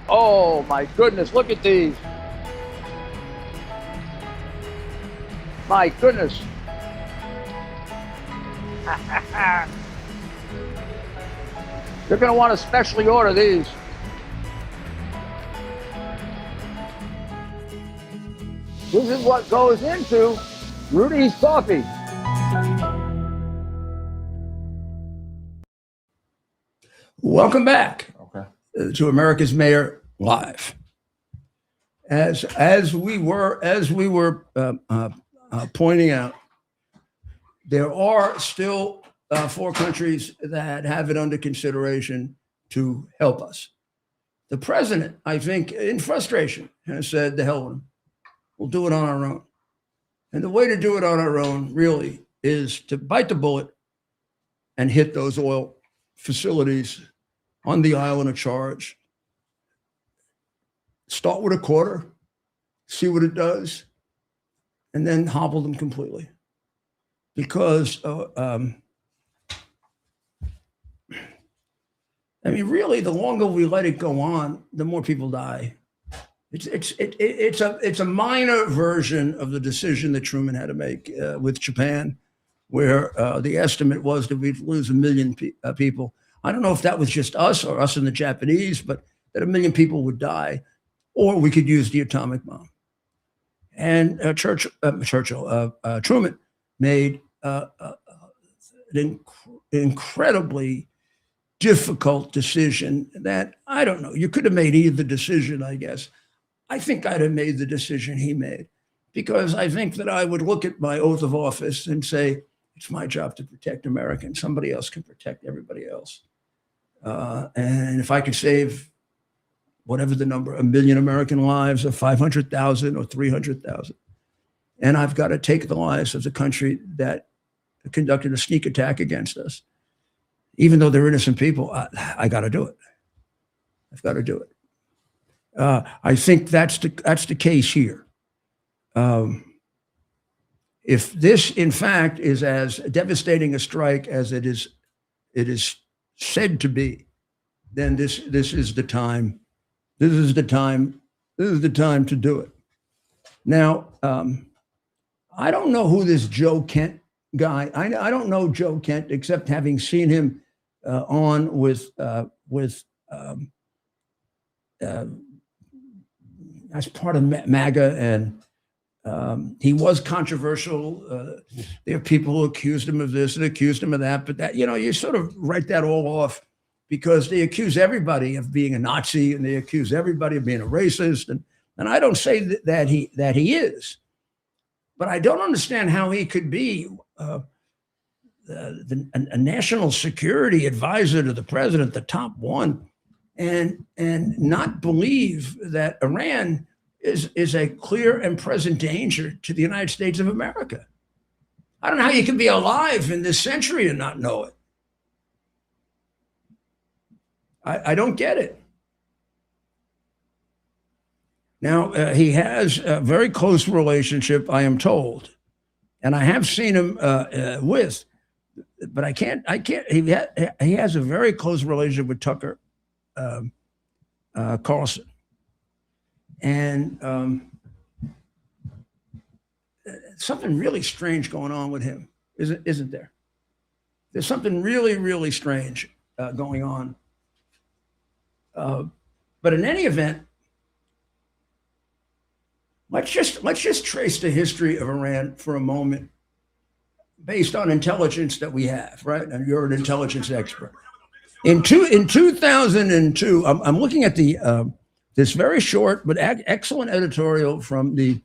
Oh my goodness, look at these. My goodness. You're gonna want to specially order these. This is what goes into Rudy's Coffee. Welcome back to America's Mayor Live. As we were pointing out, there are still 4 countries that have it under consideration to help us. The president, I think, in frustration, has said, "The hell with them. We'll do it on our own." And the way to do it on our own really is to bite the bullet and hit those oil facilities on the island of charge. Start with a quarter, see what it does, and then hobble them completely. Because, really, the longer we let it go on, the more people die. It's a minor version of the decision that Truman had to make with Japan, where the estimate was that we'd lose 1 million people. I don't know if that was just us or us and the Japanese, but that 1 million people would die, or we could use the atomic bomb. And Truman made an incredibly difficult decision that, I don't know, you could have made either decision, I guess. I think I'd have made the decision he made, because I think that I would look at my oath of office and say, it's my job to protect Americans. Somebody else can protect everybody else. And if I could save whatever the number, 1 million American lives, or 500,000 or 300,000, and I've got to take the lives of the country that conducted a sneak attack against us, even though they're innocent people, I got to do it. I've got to do it. I think that's the case here. If this, in fact, is as devastating a strike as it is said to be, then this is the time. This is the time to do it. Now, I don't know who this Joe Kent guy. I don't know Joe Kent except having seen him on with as part of MAGA, and he was controversial. There are people who accused him of this and accused him of that, but that, you sort of write that all off, because they accuse everybody of being a Nazi and they accuse everybody of being a racist, and I don't say that he is, but I don't understand how he could be a national security advisor to the president, the top one, and not believe that Iran is a clear and present danger to the United States of America. I don't know how you can be alive in this century and not know it. I don't get it. Now, he has a very close relationship, I am told, and I have seen him with, but I can't, he has a very close relationship with Tucker Carlson. And something really strange going on with him, isn't there? There's something really, really strange going on. But in any event, let's just trace the history of Iran for a moment, based on intelligence that we have, right? And you're an intelligence expert. In 2002, I'm looking at the this very short but excellent editorial from the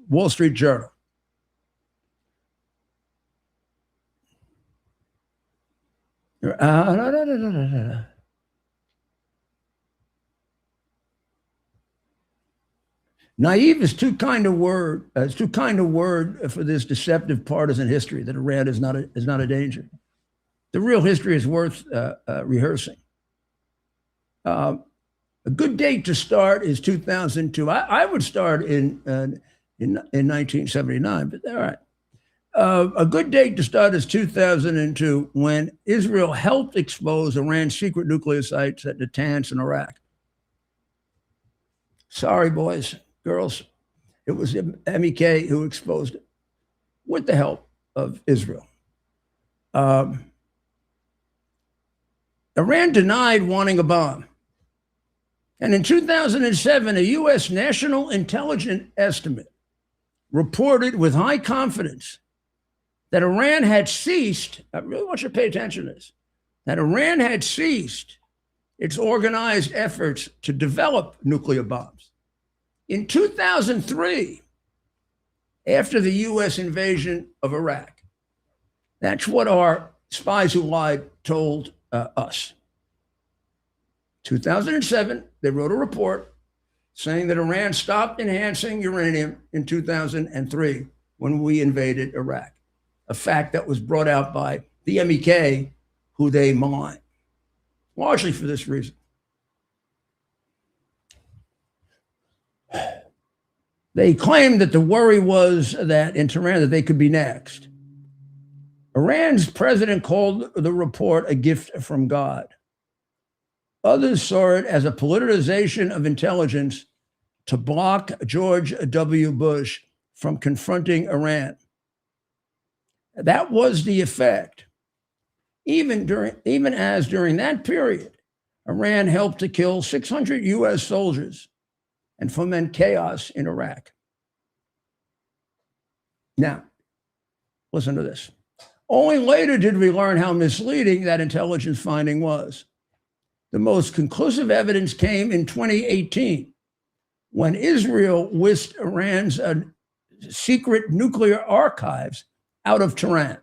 Wall Street Journal. Naive is too kind a word. It's too kind a word for this deceptive partisan history that Iran is not a danger. The real history is worth rehearsing. A good date to start is 2002. I would start in 1979, but all right. A good date to start is 2002, when Israel helped expose Iran's secret nuclear sites at Natanz in Iraq. Sorry, boys, girls, it was MEK who exposed it with the help of Israel. Iran denied wanting a bomb. And in 2007, a U.S. National Intelligence Estimate reported with high confidence that Iran had ceased, I really want you to pay attention to this, that Iran had ceased its organized efforts to develop nuclear bombs. In 2003, after the U.S. invasion of Iraq, that's what our spies who lied told us. 2007, they wrote a report saying that Iran stopped enhancing uranium in 2003 when we invaded Iraq, a fact that was brought out by the MEK, who they malign, largely for this reason. They claimed that the worry was that in Tehran that they could be next. Iran's president called the report a gift from God. Others saw it as a politicization of intelligence to block George W. Bush from confronting Iran. That was the effect. Even as during that period, Iran helped to kill 600 U.S. soldiers and foment chaos in Iraq. Now, listen to this. Only later did we learn how misleading that intelligence finding was. The most conclusive evidence came in 2018, when Israel whisked Iran's secret nuclear archives out of Tehran.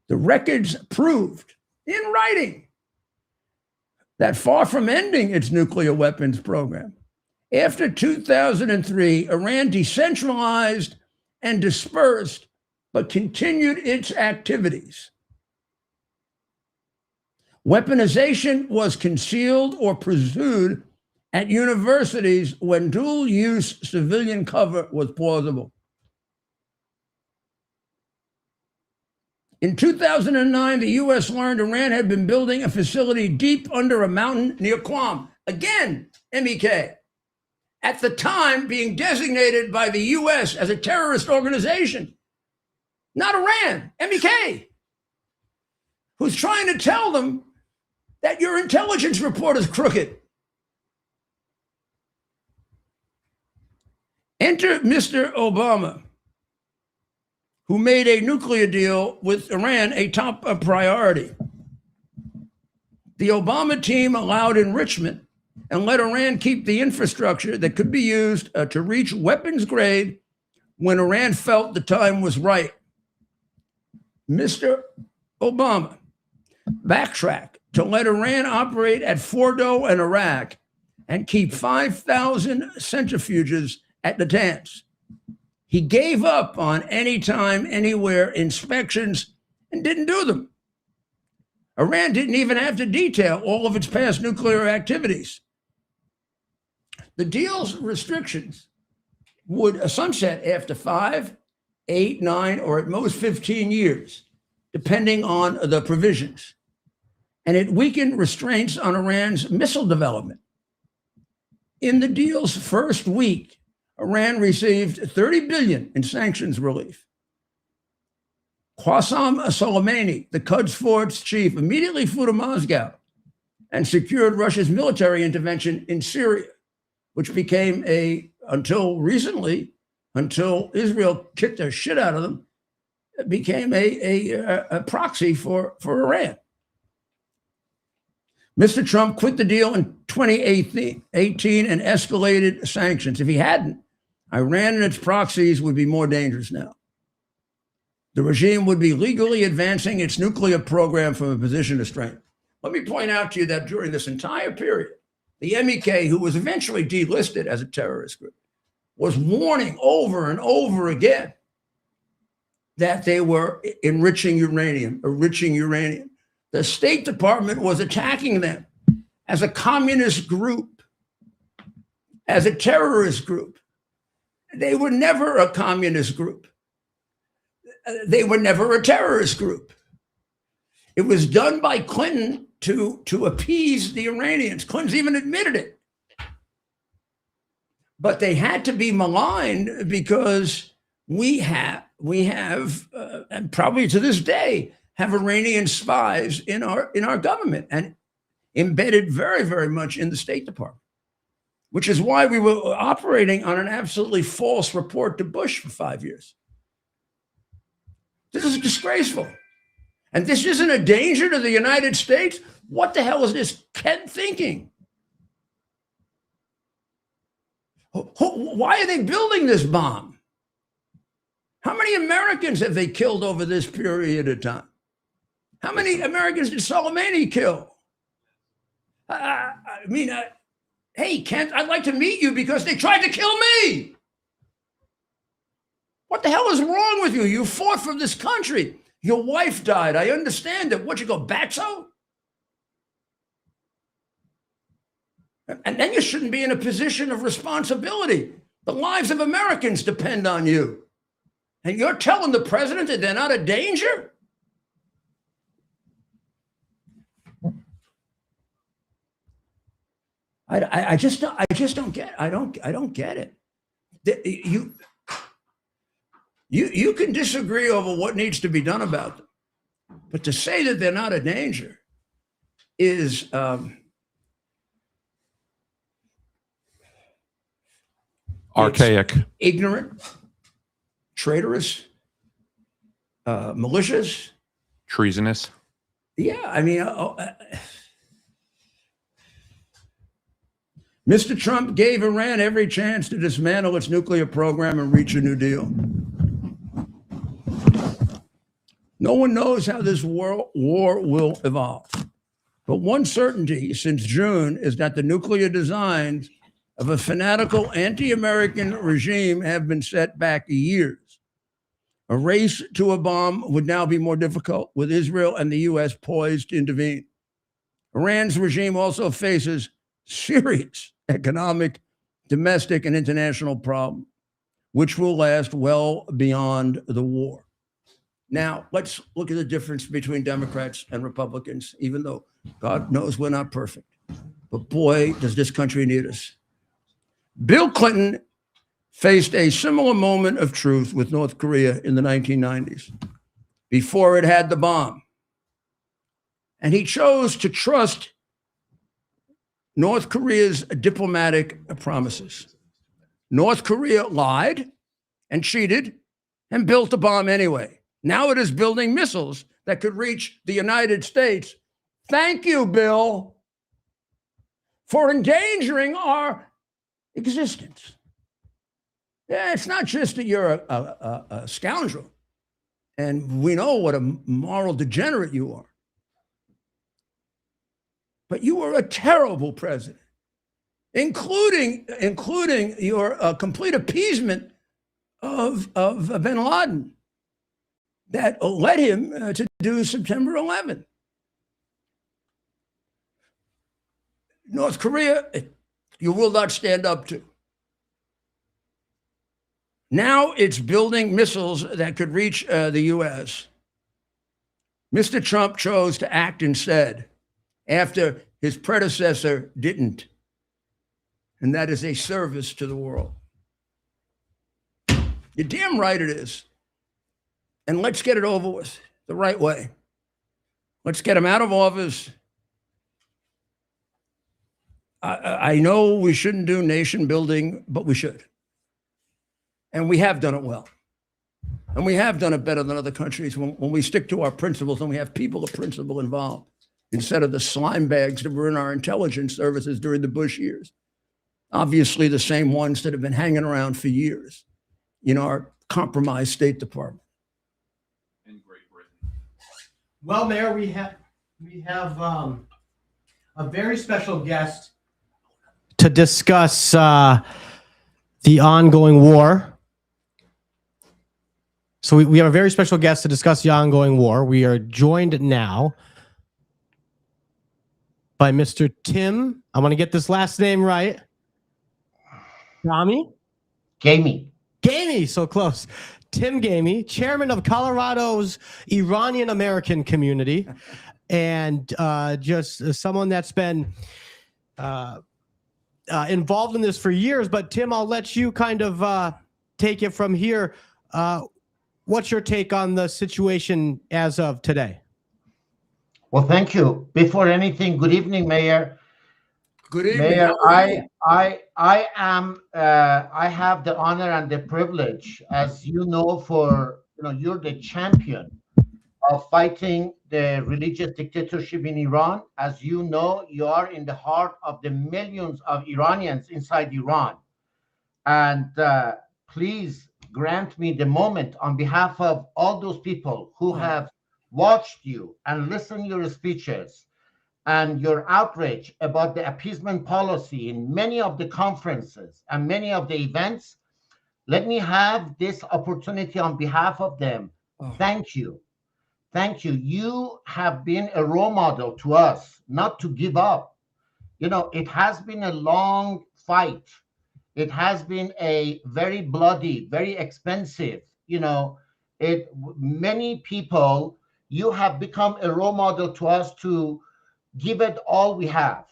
The records proved in writing that far from ending its nuclear weapons program, after 2003, Iran decentralized and dispersed, but continued its activities. Weaponization was concealed or pursued at universities when dual-use civilian cover was plausible. In 2009, the U.S. learned Iran had been building a facility deep under a mountain near Qom. Again, MEK. At the time, being designated by the U.S. as a terrorist organization. Not Iran, MEK, who's trying to tell them that your intelligence report is crooked. Enter Mr. Obama, who made a nuclear deal with Iran a top priority. The Obama team allowed enrichment and let Iran keep the infrastructure that could be used to reach weapons grade when Iran felt the time was right. Mr. Obama backtrack to let Iran operate at Fordo and Iraq and keep 5,000 centrifuges at Natanz. He gave up on anytime, anywhere inspections and didn't do them. Iran didn't even have to detail all of its past nuclear activities. The deal's restrictions would sunset after 5, 8, 9, or at most 15 years, depending on the provisions. And it weakened restraints on Iran's missile development. In the deal's first week, Iran received $30 billion in sanctions relief. Qassem Soleimani, the Quds Force chief, immediately flew to Moscow and secured Russia's military intervention in Syria, which became until recently, until Israel kicked the shit out of them, it became a proxy for Iran. Mr. Trump quit the deal in 2018 and escalated sanctions. If he hadn't, Iran and its proxies would be more dangerous now. The regime would be legally advancing its nuclear program from a position of strength. Let me point out to you that during this entire period, the MEK, who was eventually delisted as a terrorist group, was warning over and over again that they were enriching uranium. The State Department was attacking them as a communist group, as a terrorist group. They were never a communist group. They were never a terrorist group. It was done by Clinton to appease the Iranians. Clinton's even admitted it. But they had to be maligned because we have, and probably to this day, have Iranian spies in our government and embedded very, very much in the State Department, which is why we were operating on an absolutely false report to Bush for 5 years. This is disgraceful. And this isn't a danger to the United States. What the hell is this Ken thinking? Why are they building this bomb? How many Americans have they killed over this period of time? How many Americans did Soleimani kill? Hey, Kent, I'd like to meet you because they tried to kill me. What the hell is wrong with you? You fought for this country. Your wife died. I understand that. What, you go batso? And then you shouldn't be in a position of responsibility. The lives of Americans depend on you. And you're telling the president that they're not a danger? I just don't get. I don't get it. You can disagree over what needs to be done about them, but to say that they're not a danger is archaic, ignorant, traitorous, malicious, treasonous. Yeah, I mean, Mr. Trump gave Iran every chance to dismantle its nuclear program and reach a new deal. No one knows how this war will evolve. But one certainty since June is that the nuclear designs of a fanatical anti-American regime have been set back years. A race to a bomb would now be more difficult, with Israel and the U.S. poised to intervene. Iran's regime also faces serious economic, domestic, and international problems, which will last well beyond the war. Now, let's look at the difference between Democrats and Republicans, even though God knows we're not perfect. But boy, does this country need us. Bill Clinton faced a similar moment of truth with North Korea in the 1990s, before it had the bomb. And he chose to trust North Korea's diplomatic promises. North Korea lied and cheated and built the bomb anyway. Now it is building missiles that could reach the United States. Thank you, Bill, for endangering our existence. Yeah, it's not just that you're a scoundrel. And we know what a moral degenerate you are. But you were a terrible president, including your complete appeasement of bin Laden that led him to do September 11th. North Korea, you will not stand up to. Now it's building missiles that could reach the U.S. Mr. Trump chose to act instead after his predecessor didn't. And that is a service to the world. You're damn right it is. And let's get it over with the right way. Let's get him out of office. I know we shouldn't do nation building, but we should. And we have done it well. And we have done it better than other countries when we stick to our principles and we have people of principle involved instead of the slime bags that were in our intelligence services during the Bush years. Obviously, the same ones that have been hanging around for years in our compromised State Department. In Great Britain. Well, Mayor, we have a very special guest to discuss the ongoing war. So we have a very special guest to discuss the ongoing war. We are joined now by Mr. Tim. I want to get this last name right. Tommy? Gamey, so close. Tim Gamey, chairman of Colorado's Iranian American community, and just someone that's been involved in this for years. But Tim, I'll let you kind of take it from here. What's your take on the situation as of today? Well, thank you. Before anything, good evening, Mayor. Good evening. Mayor, I have the honor and the privilege, as you know, you're the champion of fighting the religious dictatorship in Iran. As you know, you are in the heart of the millions of Iranians inside Iran. And please grant me the moment on behalf of all those people who have watched you and listened to your speeches and your outrage about the appeasement policy in many of the conferences and many of the events. Let me have this opportunity on behalf of them. Thank you. Thank you. You have been a role model to us, not to give up. It has been a long fight. It has been a very bloody, very expensive, many people, you have become a role model to us to give it all we have.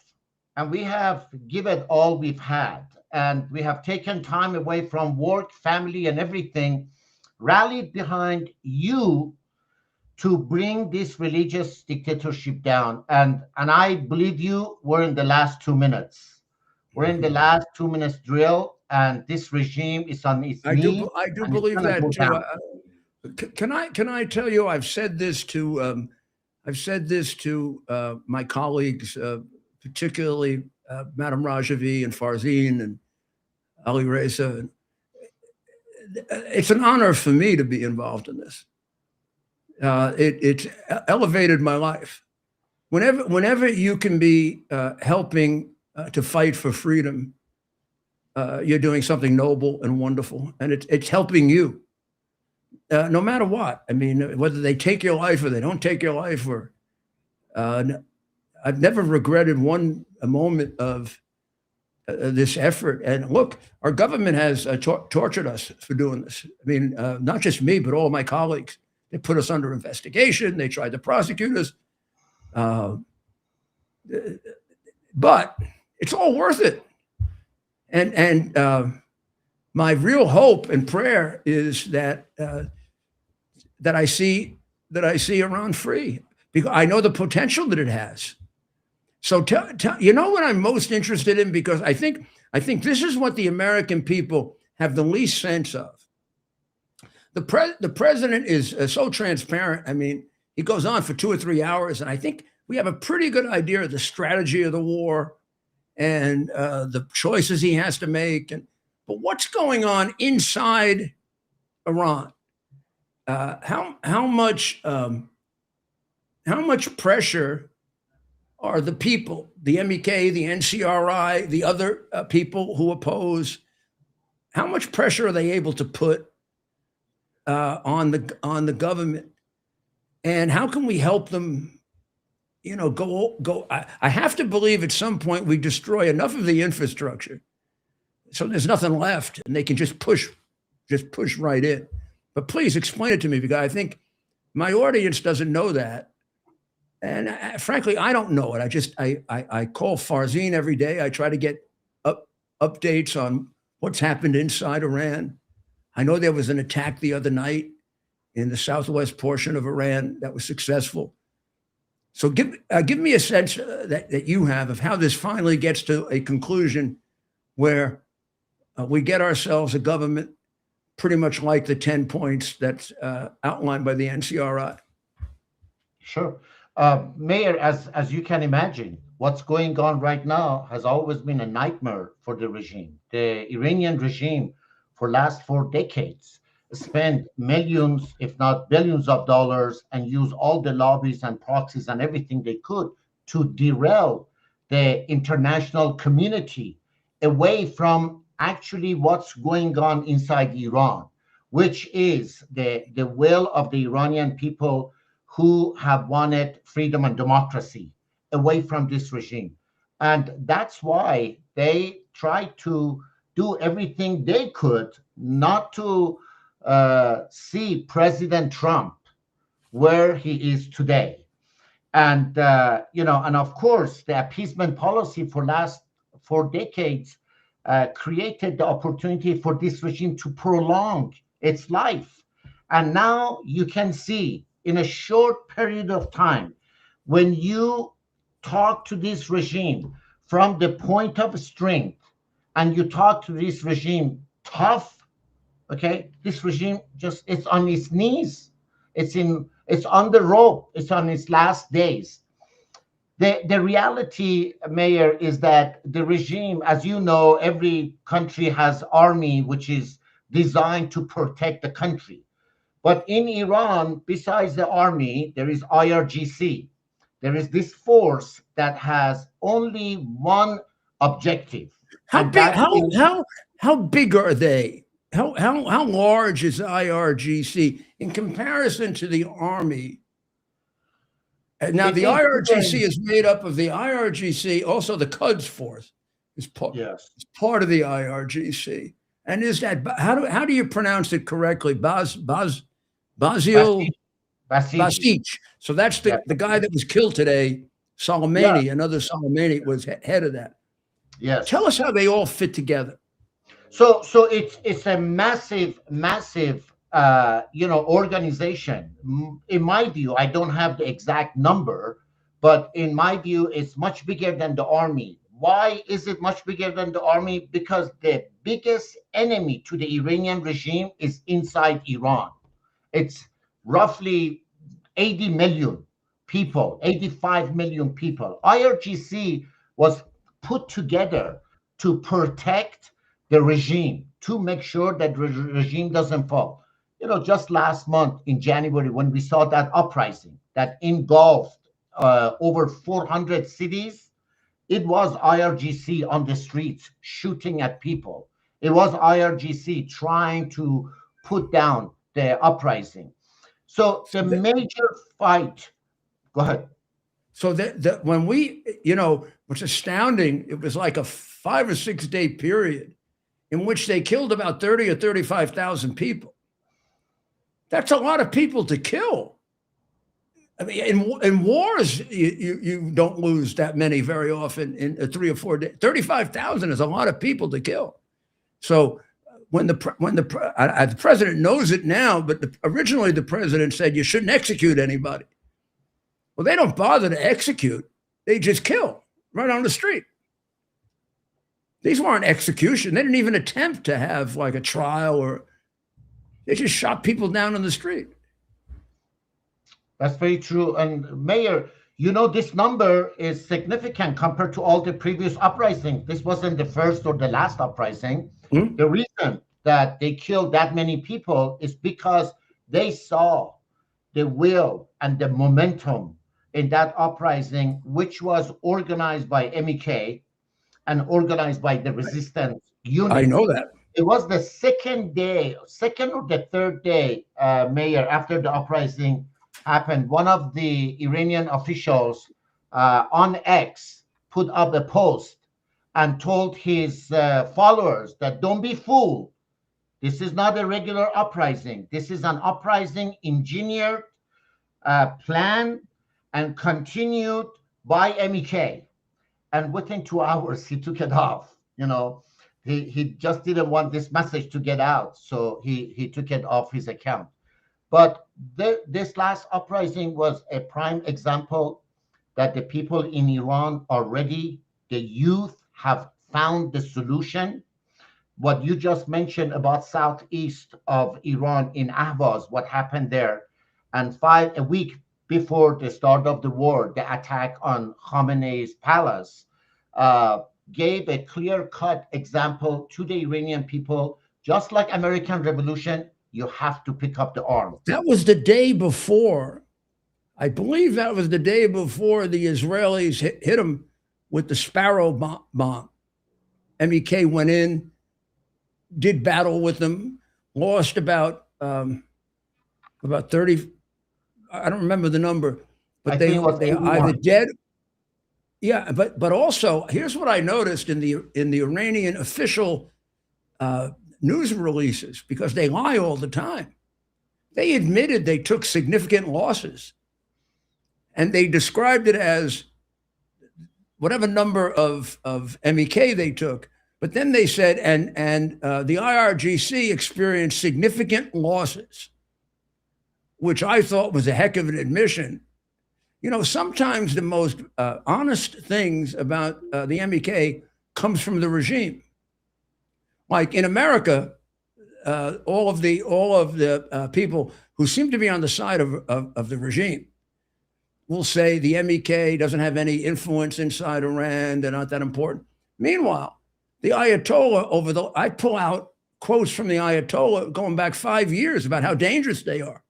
And we have given all we've had. And we have taken time away from work, family, and everything, rallied behind you to bring this religious dictatorship down. And I believe you, we're in the last 2 minutes. We're in the last 2 minutes drill, and this regime is on its knees. I do believe that too. Can I tell you? I've said this to my colleagues, particularly Madam Rajavi and Farzin and Ali Reza. It's an honor for me to be involved in this. It's elevated my life. Whenever you can be helping to fight for freedom, you're doing something noble and wonderful, and it's helping you, no matter what. I mean, whether they take your life or they don't take your life, or I've never regretted a moment of this effort. And look, our government has tortured us for doing this. I mean, not just me, but all my colleagues. They put us under investigation. They tried to prosecute us. But it's all worth it. And my real hope and prayer is that I see Iran free, because I know the potential that it has. So what I'm most interested in, because I think this is what the American people have the least sense of. The president is so transparent. I mean, he goes on for 2 or 3 hours, and I think we have a pretty good idea of the strategy of the war and the choices he has to make. But what's going on inside Iran? how much pressure are the people, the MEK, the NCRI, the other people who oppose? How much pressure are they able to put on the government, and how can we help them? Go. I have to believe at some point we destroy enough of the infrastructure, so there's nothing left, and they can just push right in. But please explain it to me, because I think my audience doesn't know that. And frankly, I don't know it. I call Farzine every day. I try to get updates on what's happened inside Iran. I know there was an attack the other night in the southwest portion of Iran that was successful. So give me a sense that you have of how this finally gets to a conclusion where we get ourselves a government pretty much like the 10 points that's outlined by the NCRI. Sure. Mayor, as you can imagine, what's going on right now has always been a nightmare for the regime. The Iranian regime for last 4 decades spent millions, if not billions of dollars, and used all the lobbies and proxies and everything they could to derail the international community away from actually what's going on inside Iran, which is the will of the Iranian people who have wanted freedom and democracy away from this regime. And that's why they tried to do everything they could not to see President Trump where he is today. And, and of course, the appeasement policy for last 4 decades created the opportunity for this regime to prolong its life. And now you can see in a short period of time, when you talk to this regime from the point of strength and you talk to this regime tough, okay, this regime it's on its knees. It's on the rope. It's on its last days. The reality, Mayor, is that the regime, as you know, every country has army which is designed to protect the country. But in Iran, besides the army, there is IRGC. There is this force that has only one objective. How big are they? How large is IRGC in comparison to the army? And now the IRGC is made up of the IRGC, also the Quds Force is part of the IRGC. And is that how do you pronounce it correctly? Basij. So that's the guy that was killed today, Soleimani. Another Soleimani was head of that. Yes. Tell us how they all fit together. So it's a massive organization. In my view, I don't have the exact number, but in my view, it's much bigger than the army. Why is it much bigger than the army? Because the biggest enemy to the Iranian regime is inside Iran. It's roughly 80 million people, 85 million people. IRGC was put together to protect the regime, to make sure that the regime doesn't fall. Just last month in January, when we saw that uprising that engulfed over 400 cities, it was IRGC on the streets shooting at people. It was IRGC trying to put down the uprising. So the major fight, go ahead. So that when what's astounding, it was like a 5 or 6 day period in which they killed about 30 or 35,000 people. That's a lot of people to kill. I mean, in wars, you don't lose that many very often in 3 or 4 days. 35,000 is a lot of people to kill. So when the president knows it now, but originally the president said you shouldn't execute anybody. Well, they don't bother to execute. They just kill right on the street. These weren't execution. They didn't even attempt to have like a trial, or they just shot people down on the street. That's very true. And Mayor, this number is significant compared to all the previous uprisings. This wasn't the first or the last uprising. The reason that they killed that many people is because They saw the will and the momentum in that uprising, which was organized by MEK and organized by the resistance unit. I know that. It was the second or the third day, Mayor, after the uprising happened. One of the Iranian officials on X put up a post and told his followers that don't be fooled. This is not a regular uprising. This is an uprising engineered, planned, and continued by MEK. And within 2 hours, he took it off. He just didn't want this message to get out, so he took it off his account. But this last uprising was a prime example that the people in Iran are ready. The youth have found the solution. What you just mentioned about southeast of Iran in Ahvaz, what happened there, and a week before the start of the war, the attack on Khamenei's palace, gave a clear-cut example to the Iranian people. Just like American Revolution, you have to pick up the arm. That was the day before. I believe that was the day before the Israelis hit them with the Sparrow bomb. MEK went in, did battle with them, lost about 30. I don't remember the number, but they either dead. Yeah, but also here's what I noticed in the Iranian official news releases, because they lie all the time. They admitted they took significant losses, and they described it as whatever number of MEK they took. But then they said, and the IRGC experienced significant losses, which I thought was a heck of an admission. Sometimes the most honest things about the MEK comes from the regime. Like in America, all of the people who seem to be on the side of the regime will say the MEK doesn't have any influence inside Iran. They're not that important. Meanwhile, the Ayatollah I pull out quotes from the Ayatollah going back 5 years about how dangerous they are.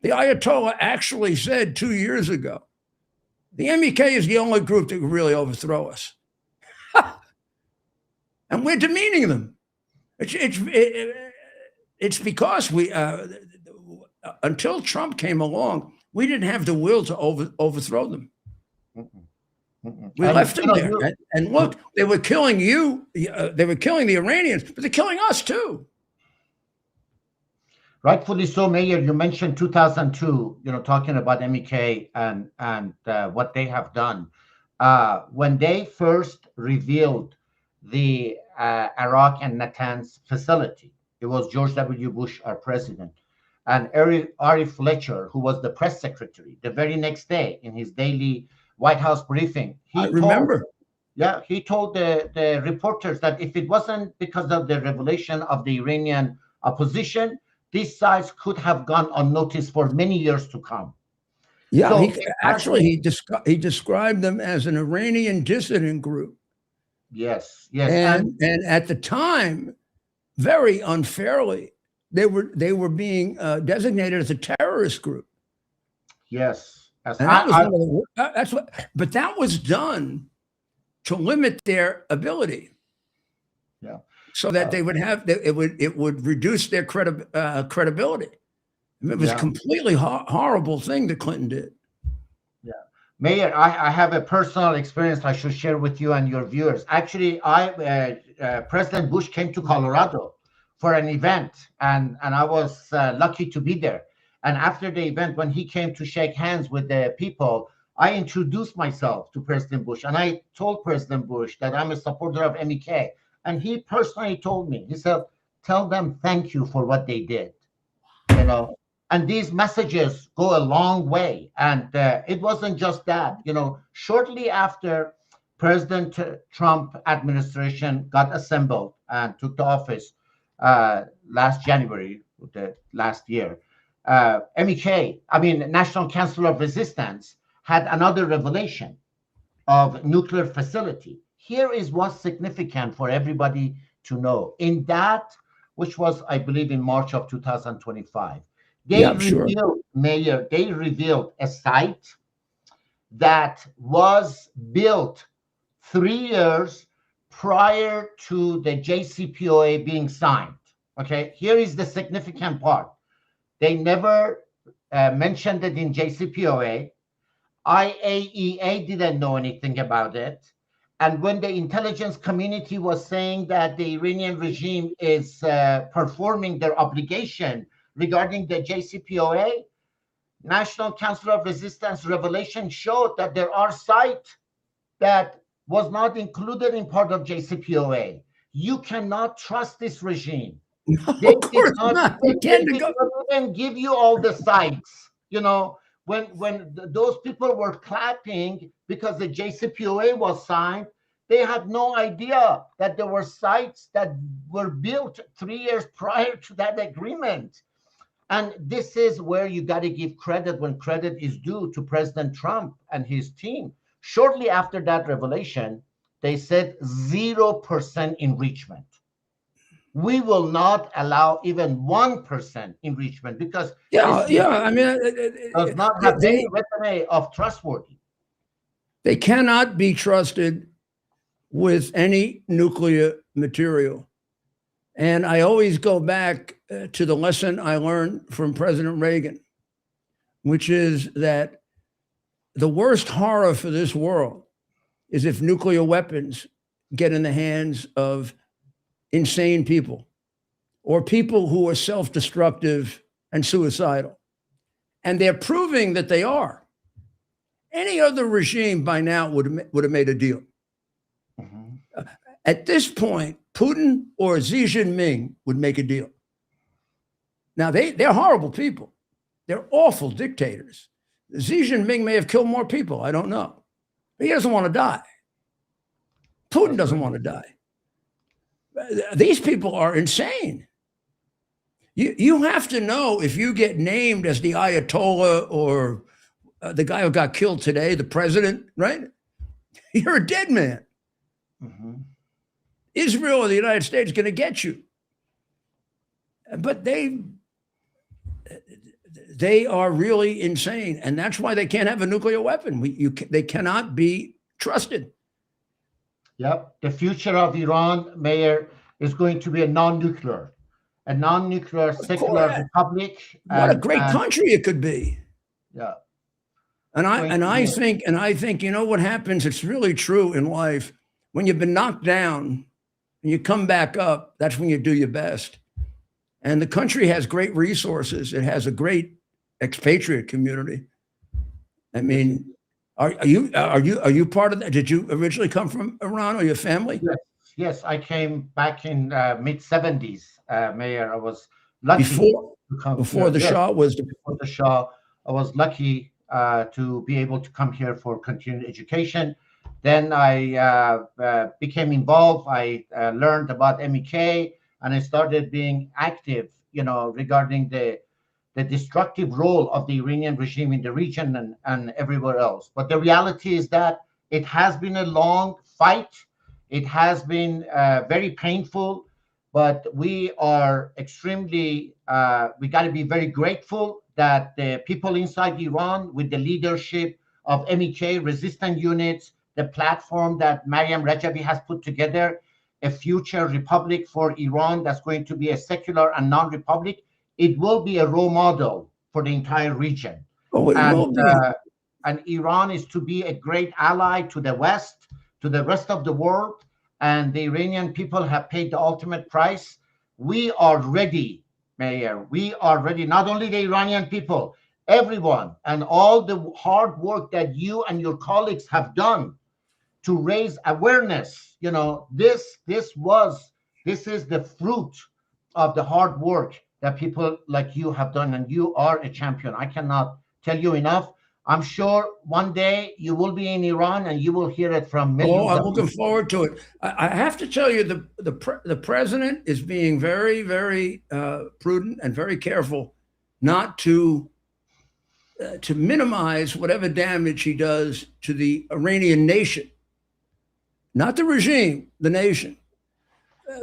The Ayatollah actually said 2 years ago, the MEK is the only group that can really overthrow us. And we're demeaning them. It's because we, until Trump came along, we didn't have the will to overthrow them. We left them there. And look, they were killing you. They were killing the Iranians, but they're killing us too. Rightfully so, Mayor. You mentioned 2002, talking about MEK and what they have done. When they first revealed the Iraq and Natanz facility, it was George W. Bush, our president, and Ari Fletcher, who was the press secretary, the very next day in his daily White House briefing. I remember. He told the reporters that if it wasn't because of the revelation of the Iranian opposition, these sites could have gone unnoticed for many years to come. Yeah, so he described them as an Iranian dissident group. Yes. And at the time, very unfairly, they were being designated as a terrorist group. Yes. But that was done to limit their ability. Yeah. So that they would have it would reduce their credibility. It was a completely horrible thing that Clinton did. Yeah, Mayor, I have a personal experience I should share with you and your viewers. Actually, President Bush came to Colorado for an event, and I was lucky to be there. And after the event, when he came to shake hands with the people, I introduced myself to President Bush, and I told President Bush that I'm a supporter of MEK. And he personally told me, he said, tell them thank you for what they did. And these messages go a long way. And it wasn't just that, shortly after President Trump administration got assembled and took the office last January, the last year, National Council of Resistance had another revelation of nuclear facility. Here is what's significant for everybody to know. In that, which was, I believe, in March of 2025, They Yeah, I'm sure. revealed, Mayor, they revealed a site that was built 3 years prior to the JCPOA being signed. Okay, here is the significant part. They never mentioned it in JCPOA. IAEA didn't know anything about it. And when the intelligence community was saying that the Iranian regime is performing their obligation regarding the JCPOA, National Council of Resistance revelation showed that there are sites that was not included in part of JCPOA. You cannot trust this regime. They Of did course not, not. they You can't did go. not even give you all the sites. You know, when those people were clapping because the JCPOA was signed, they had no idea that there were sites that were built 3 years prior to that agreement. And this is where you got to give credit when credit is due to President Trump and his team. Shortly after that revelation, they said 0% enrichment. We will not allow even 1% enrichment because Yeah, this yeah. I mean, does not have they any resume of trustworthy. they cannot be trusted with any nuclear material. And I always go back to the lesson I learned from President Reagan, which is that the worst horror for this world is if nuclear weapons get in the hands of insane people or people who are self-destructive and suicidal. And they're proving that they are. Any other regime by now would have made a deal. Mhm. At this point, Putin or Xi Jinping would make a deal. Now, they're horrible people. They're awful dictators. Xi Jinping may have killed more people. I don't know. But he doesn't want to die. Putin doesn't want to die. These people are insane. You have to know if you get named as the Ayatollah or the guy who got killed today, the president, right? You're a dead man. Mhm. Israel or the United States is going to get you. But they are really insane. And that's why they can't have a nuclear weapon. They cannot be trusted. Yep. The future of Iran, Mayor, is going to be a non-nuclear secular Correct. republic. What a great country it could be. Yeah. And I Thank you. think, you know what happens? It's really true in life. When you've been knocked down and you come back up, that's when you do your best. And the country has great resources. It has a great expatriate community. I mean, are you part of that? Did you originally come from Iran or your family? Yes, I came back in mid-70s, Mayor. I was lucky Before to come before here. the Yes, Shah was before the Shah. I was lucky to be able to come here for continued education. Then I became involved. I learned about MEK, and I started being active, regarding the destructive role of the Iranian regime in the region and everywhere else. But the reality is that it has been a long fight. It has been very painful, but we are extremely, we got to be very grateful that the people inside Iran, with the leadership of MEK resistant units, the platform that Mariam Rajabi has put together, a future republic for Iran that's going to be a secular and non-republic, it will be a role model for the entire region. Oh, it will be. And Iran is to be a great ally to the West, to the rest of the world. And the Iranian people have paid the ultimate price. We are ready, Mayor. We are ready. Not only the Iranian people, everyone, and all the hard work that you and your colleagues have done to raise awareness. This is the fruit of the hard work that people like you have done, and you are a champion. I cannot tell you enough. I'm sure one day you will be in Iran and you will hear it from millions. I'm looking forward to it. I have to tell you, the president is being very, very prudent and very careful not to minimize whatever damage he does to the Iranian nation, not the regime, the nation.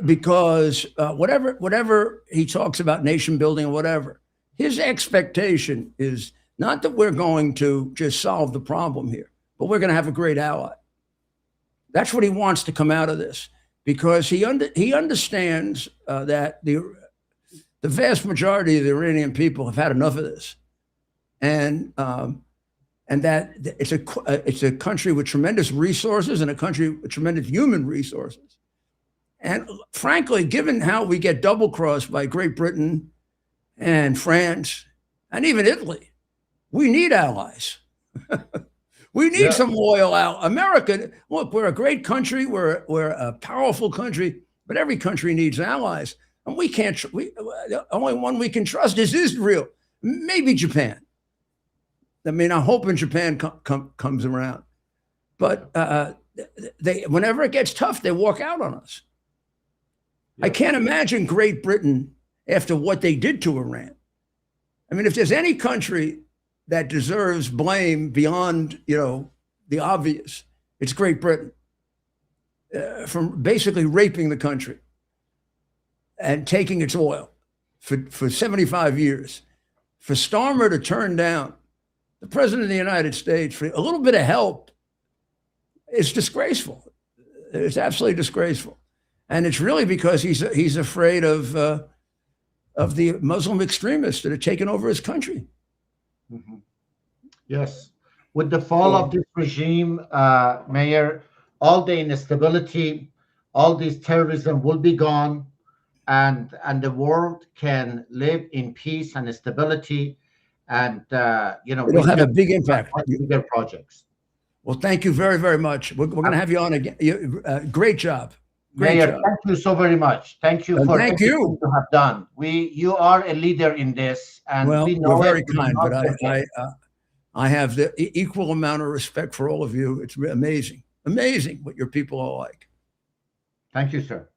Because whatever he talks about nation building or whatever, his expectation is not that we're going to just solve the problem here, but we're going to have a great ally. That's what he wants to come out of this, because he understands that the vast majority of the Iranian people have had enough of this, and that it's a country with tremendous resources and a country with tremendous human resources. And frankly, given how we get double crossed by Great Britain and France and even Italy, we need allies. We need some loyal allies. America, look, we're a great country. We're a powerful country, but every country needs allies. And we can't, the only one we can trust is Israel, maybe Japan. I mean, I'm hoping Japan comes around. But whenever it gets tough, they walk out on us. I can't imagine Great Britain after what they did to Iran. I mean, if there's any country that deserves blame beyond, the obvious, it's Great Britain, from basically raping the country and taking its oil for 75 years. For Starmer to turn down the president of the United States for a little bit of help is disgraceful. It's absolutely disgraceful. And it's really because he's afraid of the Muslim extremists that have taken over his country. Mm-hmm. Yes. With the fall of this regime, Mayor, all the instability, all this terrorism will be gone, and the world can live in peace and stability, and it'll have a big impact. Bigger projects. Well, thank you very, very much. We're going to have you on again. Great job. Mayor, thank you so very much. Thank you for everything you have done. You are a leader in this, and well, we know you're very kind, but I have the equal amount of respect for all of you. It's amazing what your people are like. Thank you, sir.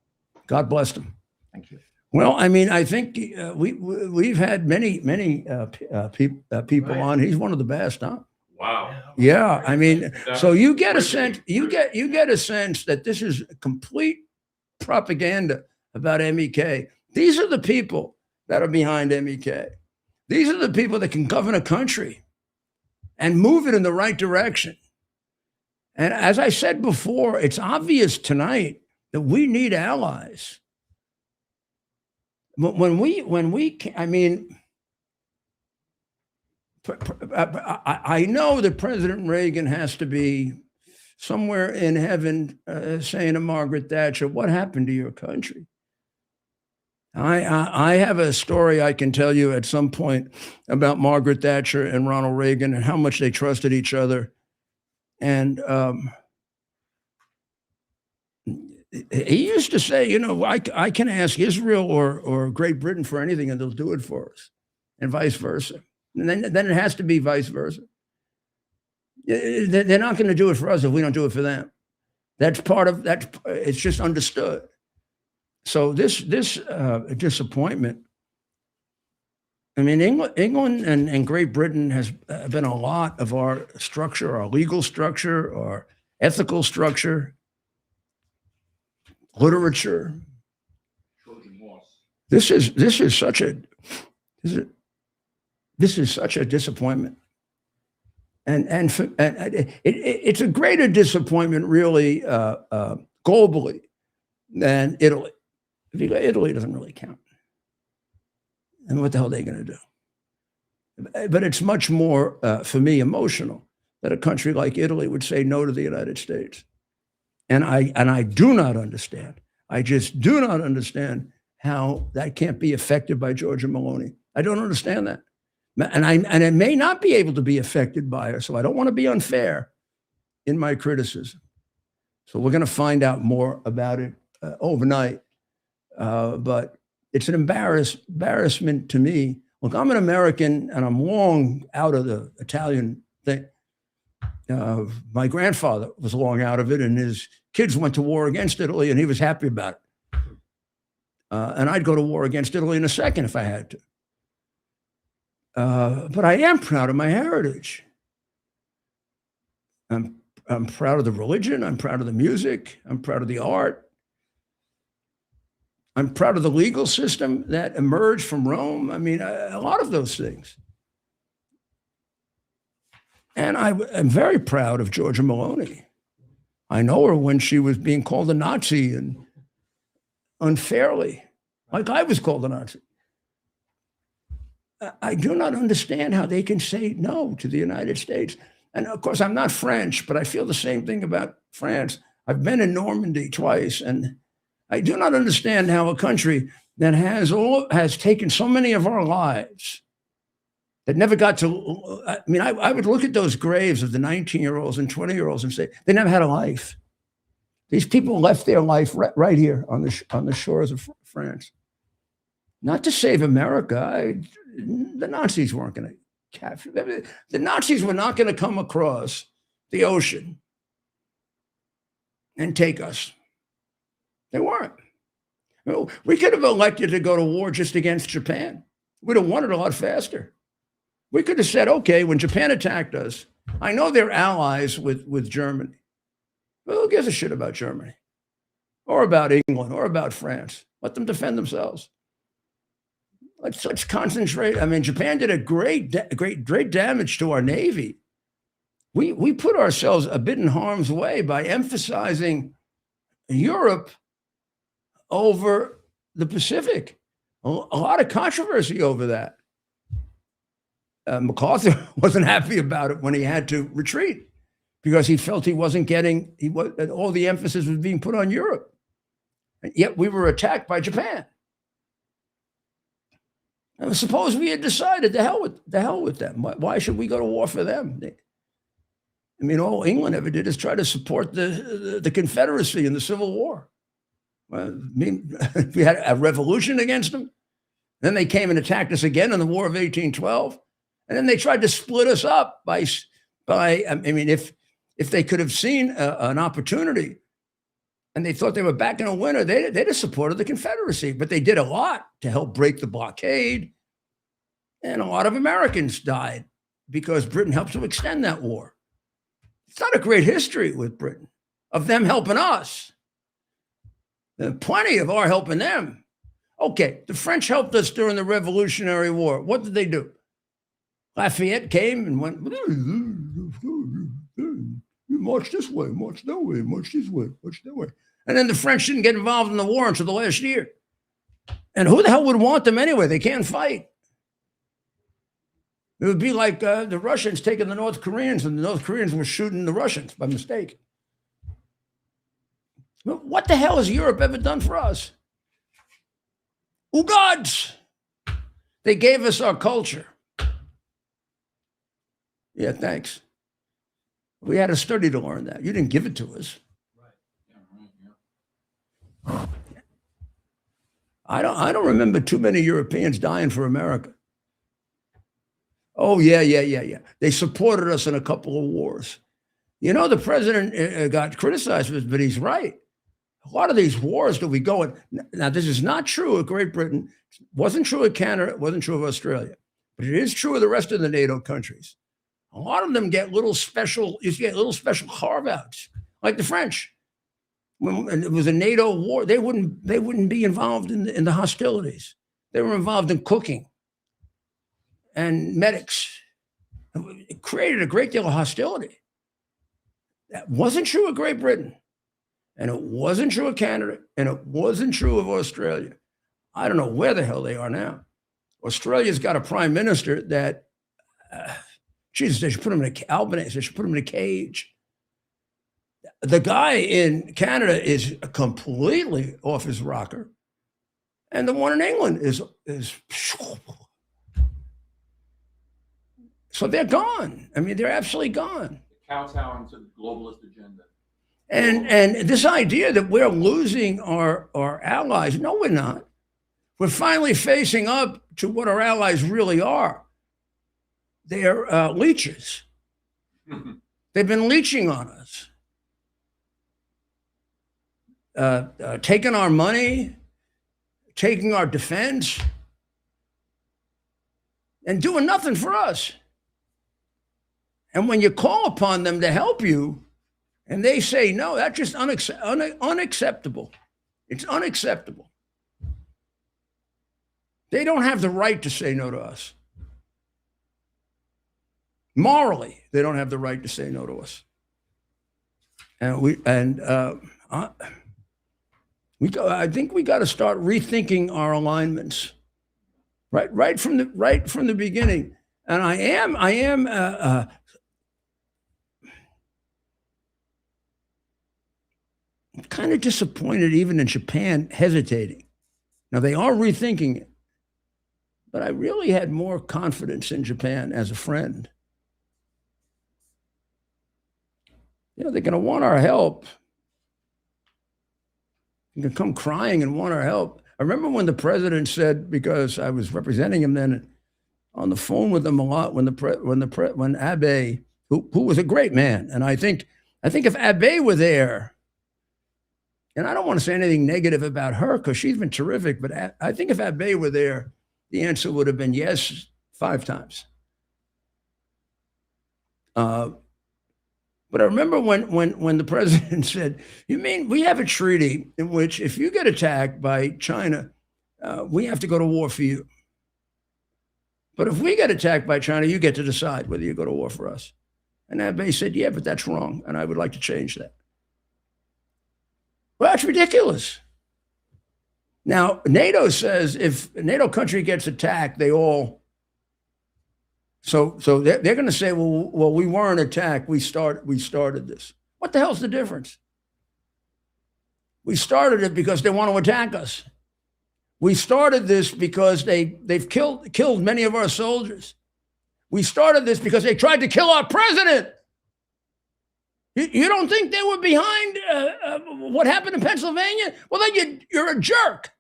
God bless them. Thank you. Well, I mean, I think we've had many people on. He's one of the best, huh? Wow. Yeah, I mean, so you get a sense that this is complete propaganda about MEK. These are the people that are behind MEK. These are the people that can govern a country and move it in the right direction. And as I said before, it's obvious tonight that we need allies. I know that President Reagan has to be somewhere in heaven saying to Margaret Thatcher, what happened to your country? I have a story I can tell you at some point about Margaret Thatcher and Ronald Reagan and how much they trusted each other. And he used to say, I can ask Israel or Great Britain for anything and they'll do it for us, and vice versa. And then it has to be vice versa. They're not going to do it for us if we don't do it for them. That's part of that. It's just understood. So this disappointment. I mean, England and Great Britain has been a lot of our structure, our legal structure, our ethical structure, literature. This is such a disappointment, and it's a greater disappointment, really, globally than Italy. Italy doesn't really count, and what the hell are they going to do? But it's much more, for me, emotional that a country like Italy would say no to the United States, and I do not understand. I just do not understand how that can't be affected by Giorgia Meloni. I don't understand that. And it may not be able to be affected by her, so I don't want to be unfair in my criticism. So we're going to find out more about it overnight. But it's an embarrassment to me. Look, I'm an American, and I'm long out of the Italian thing. My grandfather was long out of it, and his kids went to war against Italy, and he was happy about it. And I'd go to war against Italy in a second if I had to. But I am proud of my heritage. I'm proud of the religion. I'm proud of the music. I'm proud of the art. I'm proud of the legal system that emerged from Rome. I mean, a lot of those things. And I am very proud of Georgia Maloney. I know her when she was being called a Nazi and unfairly, like I was called a Nazi. I do not understand how they can say no to the United States. And of course, I'm not French, but I feel the same thing about France. I've been in Normandy twice, and I do not understand how a country that has taken so many of our lives, that never got to, I mean, I would look at those graves of the 19-year-olds and 20-year-olds and say, they never had a life. These people left their life right here on the shores of France. Not to save America. The Nazis weren't going to capture them. The Nazis were not going to come across the ocean and take us. They weren't. We could have elected to go to war just against Japan. We'd have won it a lot faster. We could have said, okay, when Japan attacked us, I know they're allies with Germany. But who gives a shit about Germany? Or about England, or about France? Let them defend themselves. Let's concentrate. I mean, Japan did a great damage to our Navy. We put ourselves a bit in harm's way by emphasizing Europe over the Pacific. A lot of controversy over that. MacArthur wasn't happy about it when he had to retreat because he felt he wasn't getting, all the emphasis was being put on Europe. And yet we were attacked by Japan. And suppose we had decided the hell with them. Why should we go to war for them? I mean, all England ever did is try to support the Confederacy in the Civil War. Well, I mean, we had a revolution against them. Then they came and attacked us again in the War of 1812. And then they tried to split us up by I mean, if they could have seen an opportunity and they thought they were back in a winter, they'd have supported the Confederacy. But they did a lot to help break the blockade. And a lot of Americans died because Britain helped to extend that war. It's not a great history with Britain of them helping us. There's plenty of our helping them. Okay, the French helped us during the Revolutionary War. What did they do? Lafayette came and went, march this way, march that way, march this way, march that way. And then the French didn't get involved in the war until the last year. And who the hell would want them anyway? They can't fight. It would be like the Russians taking the North Koreans and the North Koreans were shooting the Russians by mistake. What the hell has Europe ever done for us? Oh, gods! They gave us our culture. Yeah, thanks. We had a study to learn that. You didn't give it to us. I don't remember too many Europeans dying for America. Oh, yeah. They supported us in a couple of wars. You know, the president got criticized for this, but he's right. A lot of these wars that we go in, now this is not true of Great Britain, wasn't true of Canada, it wasn't true of Australia, but it is true of the rest of the NATO countries. A lot of them get little special carve-outs, like the French. When it was a NATO war, they wouldn't be involved in the hostilities. They were involved in cooking and medics. It created a great deal of hostility. That wasn't true of Great Britain. And it wasn't true of Canada, and it wasn't true of Australia. I don't know where the hell they are now. Australia's got a prime minister that, Jesus, they should put him in Albanese. They should put him in a cage. The guy in Canada is completely off his rocker, and the one in England is. So they're gone. I mean, they're absolutely gone. Kowtowing to the globalist agenda. And this idea that we're losing our allies, no, we're not. We're finally facing up to what our allies really are. They're leeches. They've been leeching on us, taking our money, taking our defense, and doing nothing for us. And when you call upon them to help you, and they say, no, that's just unacceptable. It's unacceptable. They don't have the right to say no to us. Morally, they don't have the right to say no to us. I think we got to start rethinking our alignments, right from the beginning. And I am kind of disappointed, even in Japan, hesitating. Now they are rethinking it, but I really had more confidence in Japan as a friend. You know, they're going to want our help. They're going to come crying and want our help. I remember when the president said, because I was representing him then on the phone with him a lot, when Abe, who was a great man, and I think if Abe were there, and I don't want to say anything negative about her because she's been terrific, but I think if Abe were there, the answer would have been yes 5 times. But I remember when the president said, "You mean we have a treaty in which if you get attacked by China, we have to go to war for you. But if we get attacked by China, you get to decide whether you go to war for us." And Abe said, "Yeah, but that's wrong, and I would like to change that." Well, that's ridiculous. Now, NATO says if a NATO country gets attacked, they all. So they're going to say, well, we weren't attacked. We started this. What the hell's the difference? We started it because they want to attack us. We started this because they've killed many of our soldiers. We started this because they tried to kill our president. You don't think they were behind what happened in Pennsylvania? Well, then you're a jerk.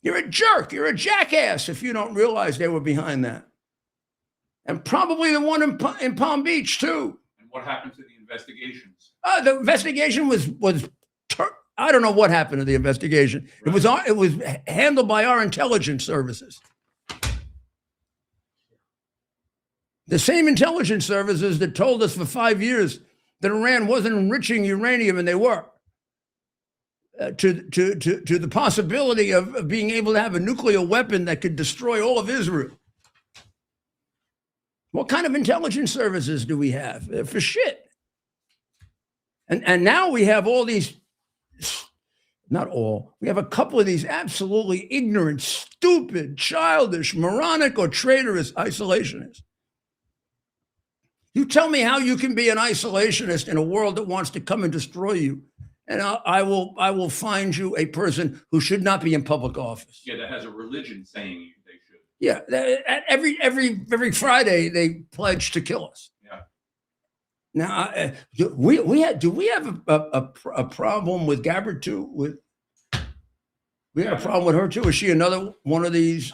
You're a jerk. You're a jackass if you don't realize they were behind that. And probably the one in Palm Beach, too. And what happened to the investigations? The investigation was I don't know what happened to the investigation. Right. It was handled by our intelligence services. The same intelligence services that told us for 5 years that Iran wasn't enriching uranium, and they were. To the possibility of being able to have a nuclear weapon that could destroy all of Israel. What kind of intelligence services do we have? For shit. And now we have all these, not all, we have a couple of these absolutely ignorant, stupid, childish, moronic, or traitorous isolationists. You tell me how you can be an isolationist in a world that wants to come and destroy you. And I will find you a person who should not be in public office. Yeah, that has a religion saying they should. Yeah, every Friday they pledge to kill us. Yeah. Now, do we have a problem with Gabbard too? We had a problem with her too. Is she another one of these?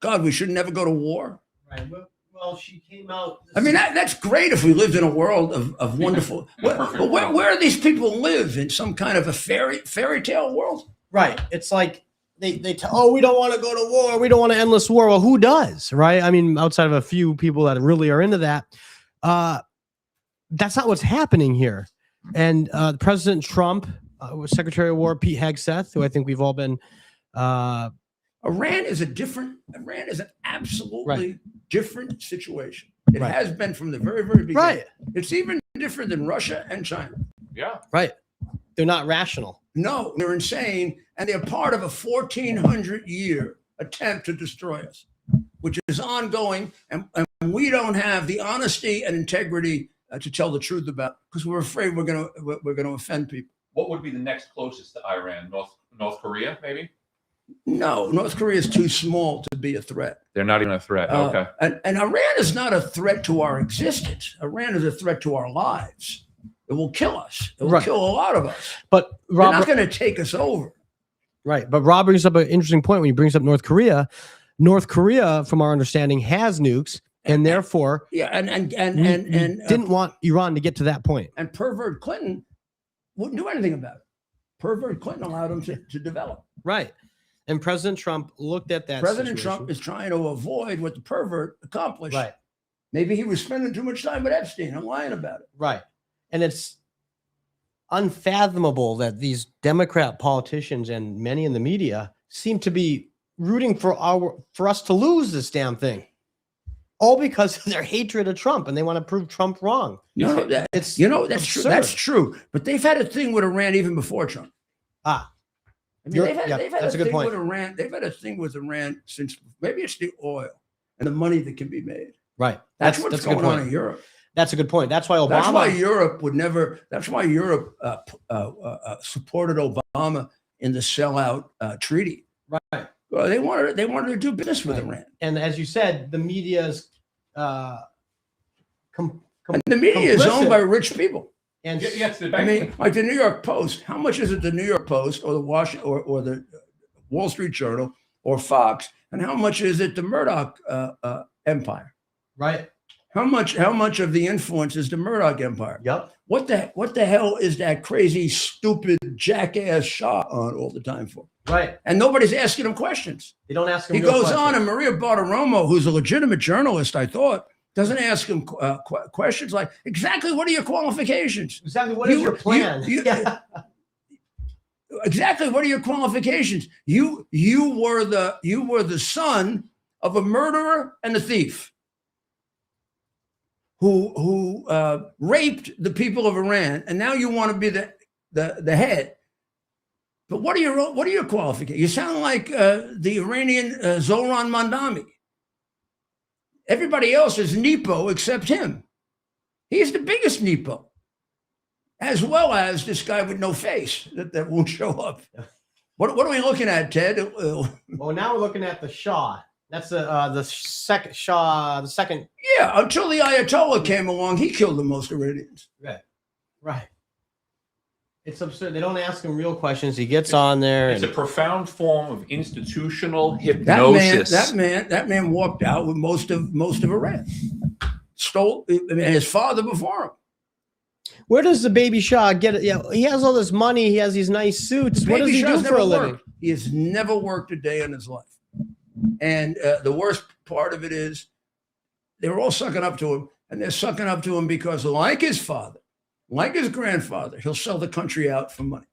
God, we should never go to war. Right. Well, she came out. I mean, that's great if we lived in a world of wonderful. But where do these people live? In some kind of a fairy tale world? Right. It's like they tell, we don't want to go to war. We don't want an endless war. Well, who does? Right. I mean, outside of a few people that really are into that, that's not what's happening here. And President Trump, Secretary of War Pete Hegseth, who I think we've all been. Iran is an absolutely different situation. It has been from the very, very beginning. Right. It's even different than Russia and China. Yeah. Right. They're not rational. No, they're insane. And they're part of a 1,400-year attempt to destroy us, which is ongoing. And we don't have the honesty and integrity to tell the truth about, because we're afraid we're going to offend people. What would be the next closest to Iran? North Korea, maybe? No, North Korea is too small to be a threat. They're not even a threat. Okay. And Iran is not a threat to our existence. Iran is a threat to our lives. It will kill us. It will kill a lot of us. But Rob, they're not going to take us over. Right. But Rob brings up an interesting point when he brings up North Korea. North Korea, from our understanding, has nukes, and therefore, and didn't want Iran to get to that point. And pervert Clinton wouldn't do anything about it. Pervert Clinton allowed him to develop. Right. And President Trump looked at that. President Trump is trying to avoid what the pervert accomplished. Right. Maybe he was spending too much time with Epstein and lying about it. Right. And it's unfathomable that these Democrat politicians and many in the media seem to be rooting for us to lose this damn thing, all because of their hatred of Trump, and they want to prove Trump wrong. No, It's that's true. absurd. That's true. But they've had a thing with Iran even before Trump. Ah, I mean, they've had that's a good thing point. with Iran. They've had a thing with Iran since maybe it's the oil and the money that can be made. right. That's what's a good going on point. in Europe. That's a good point. That's why Obama. That's why Europe would never. That's why Europe supported Obama in the sellout treaty. Right. Well, they wanted to do business with Iran. And as you said, the media's And the media is owned complicit. by rich people. And Yes, the I mean, like the New York Post. How much is it the New York Post or the Washington or the Wall Street Journal or Fox? And how much is it the Murdoch empire? right. How much of the influence is the Murdoch empire? Yep. What the hell is that crazy, stupid, jackass Shah on all the time for? Right. And nobody's asking him questions. They don't ask him. He real goes questions. on, and Maria Bartiromo, who's a legitimate journalist, I thought, doesn't ask him questions like, exactly what are your qualifications? Exactly. What is your plan? Yeah. Exactly what are your qualifications? You were the son of a murderer and a thief who raped the people of Iran, and now you want to be the head. But what are your qualifications? You sound like the Iranian Zoran Mandami. Everybody else is Nepo except him. He's the biggest Nepo, as well as this guy with no face that won't show up. What are we looking at, Ted? Well, now we're looking at the Shah. That's the second Shah. The second. Yeah, until the Ayatollah came along, he killed the most Iranians. Right. Right. It's absurd. They don't ask him real questions. He gets on there. It's a profound form of institutional That hypnosis. man man walked out with most of Iran. Stole. I mean, his father before him. Where does the baby Shah get it? Yeah, he has all this money. He has these nice suits. What does Baby he do Shah's for never a living? worked. He has never worked a day in his life. And the worst part of it is they're all sucking up to him, and they're sucking up to him because, like his father, like his grandfather, he'll sell the country out for money,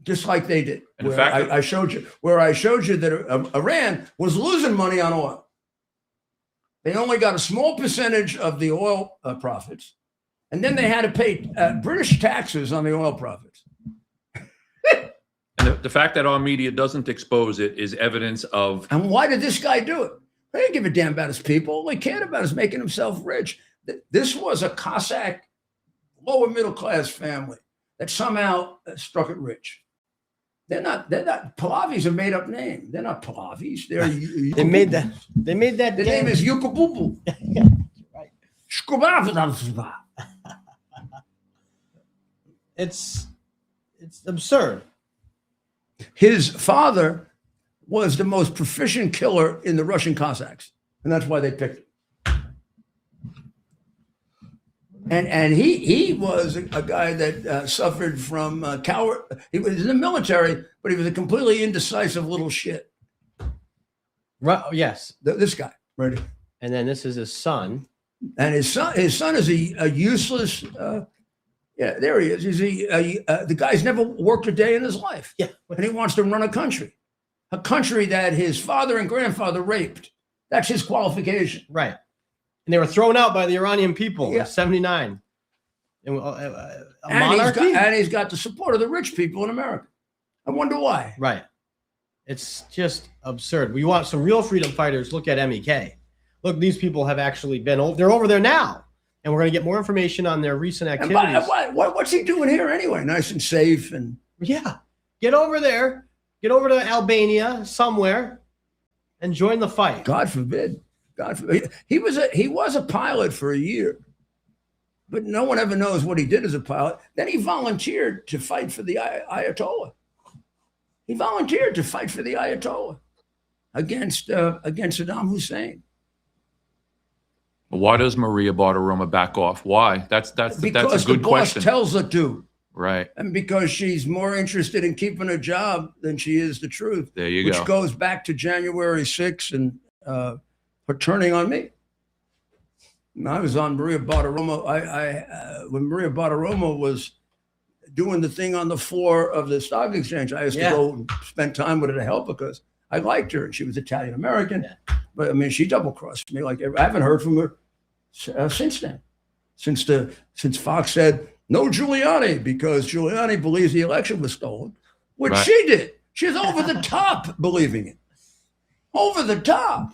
just like they did. And the Where fact that- I showed you that Iran was losing money on oil. They only got a small percentage of the oil profits, and then they had to pay British taxes on the oil profits. And the fact that our media doesn't expose it is evidence of And why did this guy do it? They didn't give a damn about his people. All they cared about is making himself rich. This was a Cossack, lower middle class family that somehow struck it rich. They're not. Pahlavi's a made up name. They're not Pahlavis. They made that. They made that. The name is Yukabubu. Right. Shkubav. It's absurd. His father was the most proficient killer in the Russian Cossacks, and that's why they picked him. And he was a guy that suffered from coward. He was in the military, but he was a completely indecisive little shit. Right. Yes. This guy, right? And then this is his son. And his son is a useless. Yeah, there he is. He's the guy's never worked a day in his life. Yeah. And he wants to run a country that his father and grandfather raped. That's his qualification. Right. And they were thrown out by the Iranian people Yeah. in '79. And And monarchy. he's got the support of the rich people in America. I wonder why. Right. It's just absurd. We want some real freedom fighters. Look at MEK. Look, these people have actually been. They're over there now. And we're going to get more information on their recent And activities. what's he doing here anyway? Nice and safe. And Yeah. Get over there. Get over to Albania somewhere and join the fight. God forbid. God forbid. He was a pilot for a year, but no one ever knows what he did as a pilot. Then he volunteered to fight for the Ayatollah. He volunteered to fight for the Ayatollah against Saddam Hussein. why does Maria Bartiromo back off? Why? That's a Because good the boss question. tells her to. Right. And because she's more interested in keeping her job than she is the truth. There you which go. goes back to January 6th and her turning on me. And I was on Maria Bartiromo. When Maria Bartiromo was doing the thing on the floor of the stock exchange, I used to go and spend time with her to help her because I liked her, and she was Italian American. But I mean, she double crossed me. Like I haven't heard from her since then. Since Fox said no Giuliani because Giuliani believes the election was stolen, which Right. she did. She's over the top believing it. Over the top.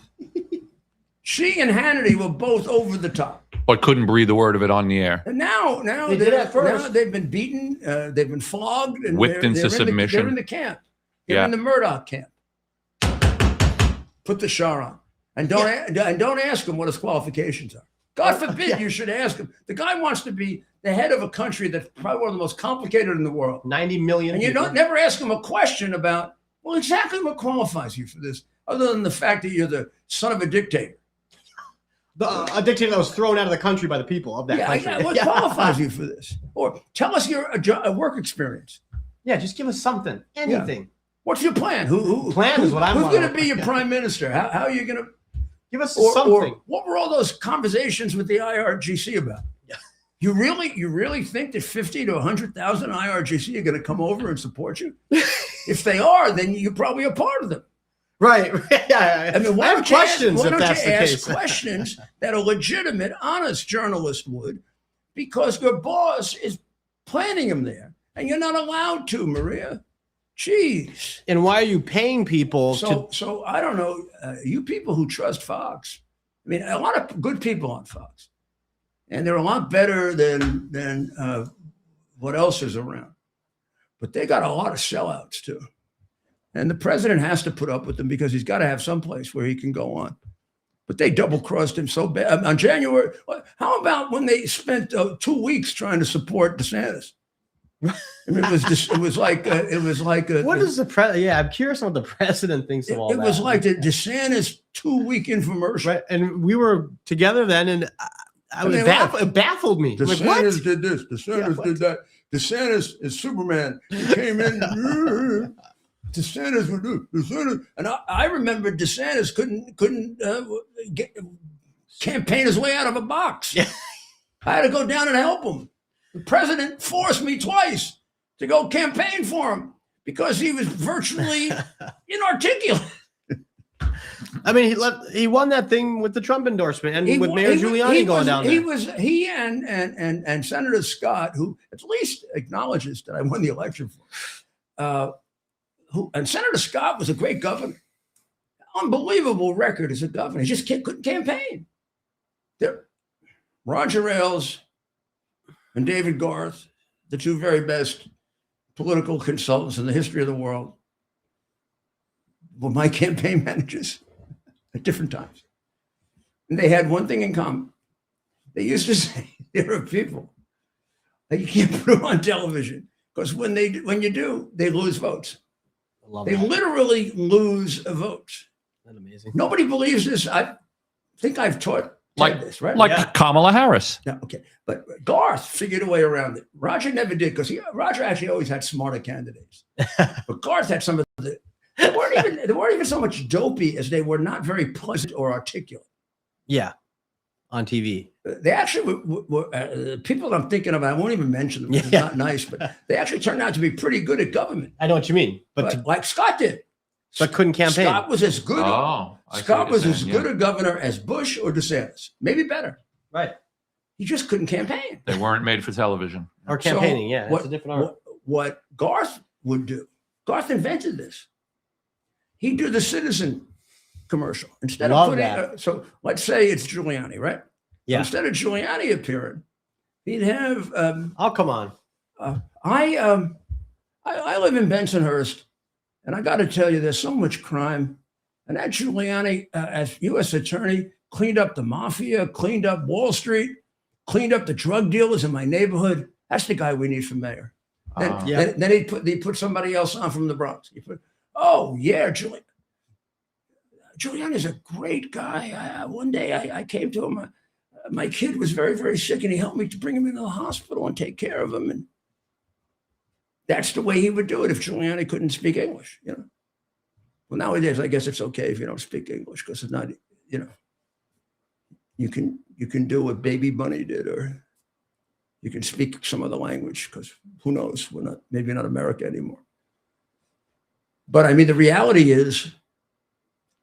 She and Hannity were both over the top. But couldn't breathe a word of it on the air. And now They did at first. now they've been beaten, they've been flogged, and Whipped into submission. They're in the camp. They're Yeah. in the Murdoch camp. Put the Shah on, and don't ask him what his qualifications are. God forbid you should ask him. The guy wants to be the head of a country that's probably one of the most complicated in the world, 90 million. and you people. don't never ask him a question about exactly what qualifies you for this, other than the fact that you're the son of a dictator. A dictator that was thrown out of the country by the people of that country. What qualifies you for this? Or tell us your work experience. Yeah, just give us something, anything. What's your plan? Who Plan is what I'm Who's wondering. going to be your prime minister? How are you going to? Give us Or something. what were all those conversations with the IRGC about? You really think that 50 to 100,000 IRGC are going to come over and support you? If they are, then you're probably a part of them. Right. Yeah. I mean, I have questions why if don't that's you the ask case. questions that a legitimate, honest journalist would, because your boss is planting them there, and you're not allowed to, Maria. Jeez. And why are you paying people So I don't know. You people who trust Fox, I mean, a lot of good people on Fox, and they're a lot better than what else is around. But they got a lot of sellouts too. And the president has to put up with them because he's got to have some place where he can go on. But they double crossed him so bad on January. How about when they spent 2 weeks trying to support DeSantis? I mean, it was like what is the president? Yeah, I'm curious on what the president thinks of all it that. was like the DeSantis 2-week infomercial. Right, and we were together then, and it baffled me. Like, what? DeSantis did this. DeSantis did that. DeSantis is Superman. He came in. DeSantis would do DeSantis, and I remember DeSantis couldn't campaign his way out of a box. Yeah. I had to go down and help him. The president forced me twice to go campaign for him because he was virtually inarticulate. I mean, he won that thing with the Trump endorsement and with Mayor Giuliani going down there. He and Senator Scott, who at least acknowledges that I won the election for. And Senator Scott was a great governor. Unbelievable record as a governor. He just couldn't campaign. Roger Ailes and David Garth, the two very best political consultants in the history of the world, were my campaign managers at different times. And they had one thing in common. They used to say, there are people that you can't put them on television because when you do, they lose votes. They literally lose votes. That's amazing. Nobody believes this. I think I've taught this, right? Like Kamala Harris. No, okay. But Garth figured a way around it. Roger never did because Roger actually always had smarter candidates. But Garth had some of they weren't even so much dopey as they were not very pleasant or articulate. Yeah, on TV. They actually were people I'm thinking of, I won't even mention them because it's not nice, but they actually turned out to be pretty good at government. I know what you mean. But like Scott did. But couldn't campaign. Scott was as good. Scott was as good a governor as Bush or DeSantis, maybe better. Right. He just couldn't campaign. They weren't made for television. Or campaigning, that's a different art. What Garth would do, Garth invented this. He'd do the Citizen commercial. Instead of putting, so let's say it's Giuliani, right? Yeah. So instead of Giuliani appearing, he'd have. Oh, come on. I live in Bensonhurst, and I got to tell you, there's so much crime. And that Giuliani, as U.S. attorney, cleaned up the mafia, cleaned up Wall Street, cleaned up the drug dealers in my neighborhood. That's the guy we need for mayor. Then he put somebody else on from the Bronx. Giuliani's a great guy. One day I came to him. My kid was very, very sick, and he helped me to bring him into the hospital and take care of him. And that's the way he would do it if Giuliani couldn't speak English. Well, nowadays I guess it's okay if you don't speak English because it's not. You can do what Baby Bunny did, or you can speak some other language because who knows? Maybe not America anymore. But I mean, the reality is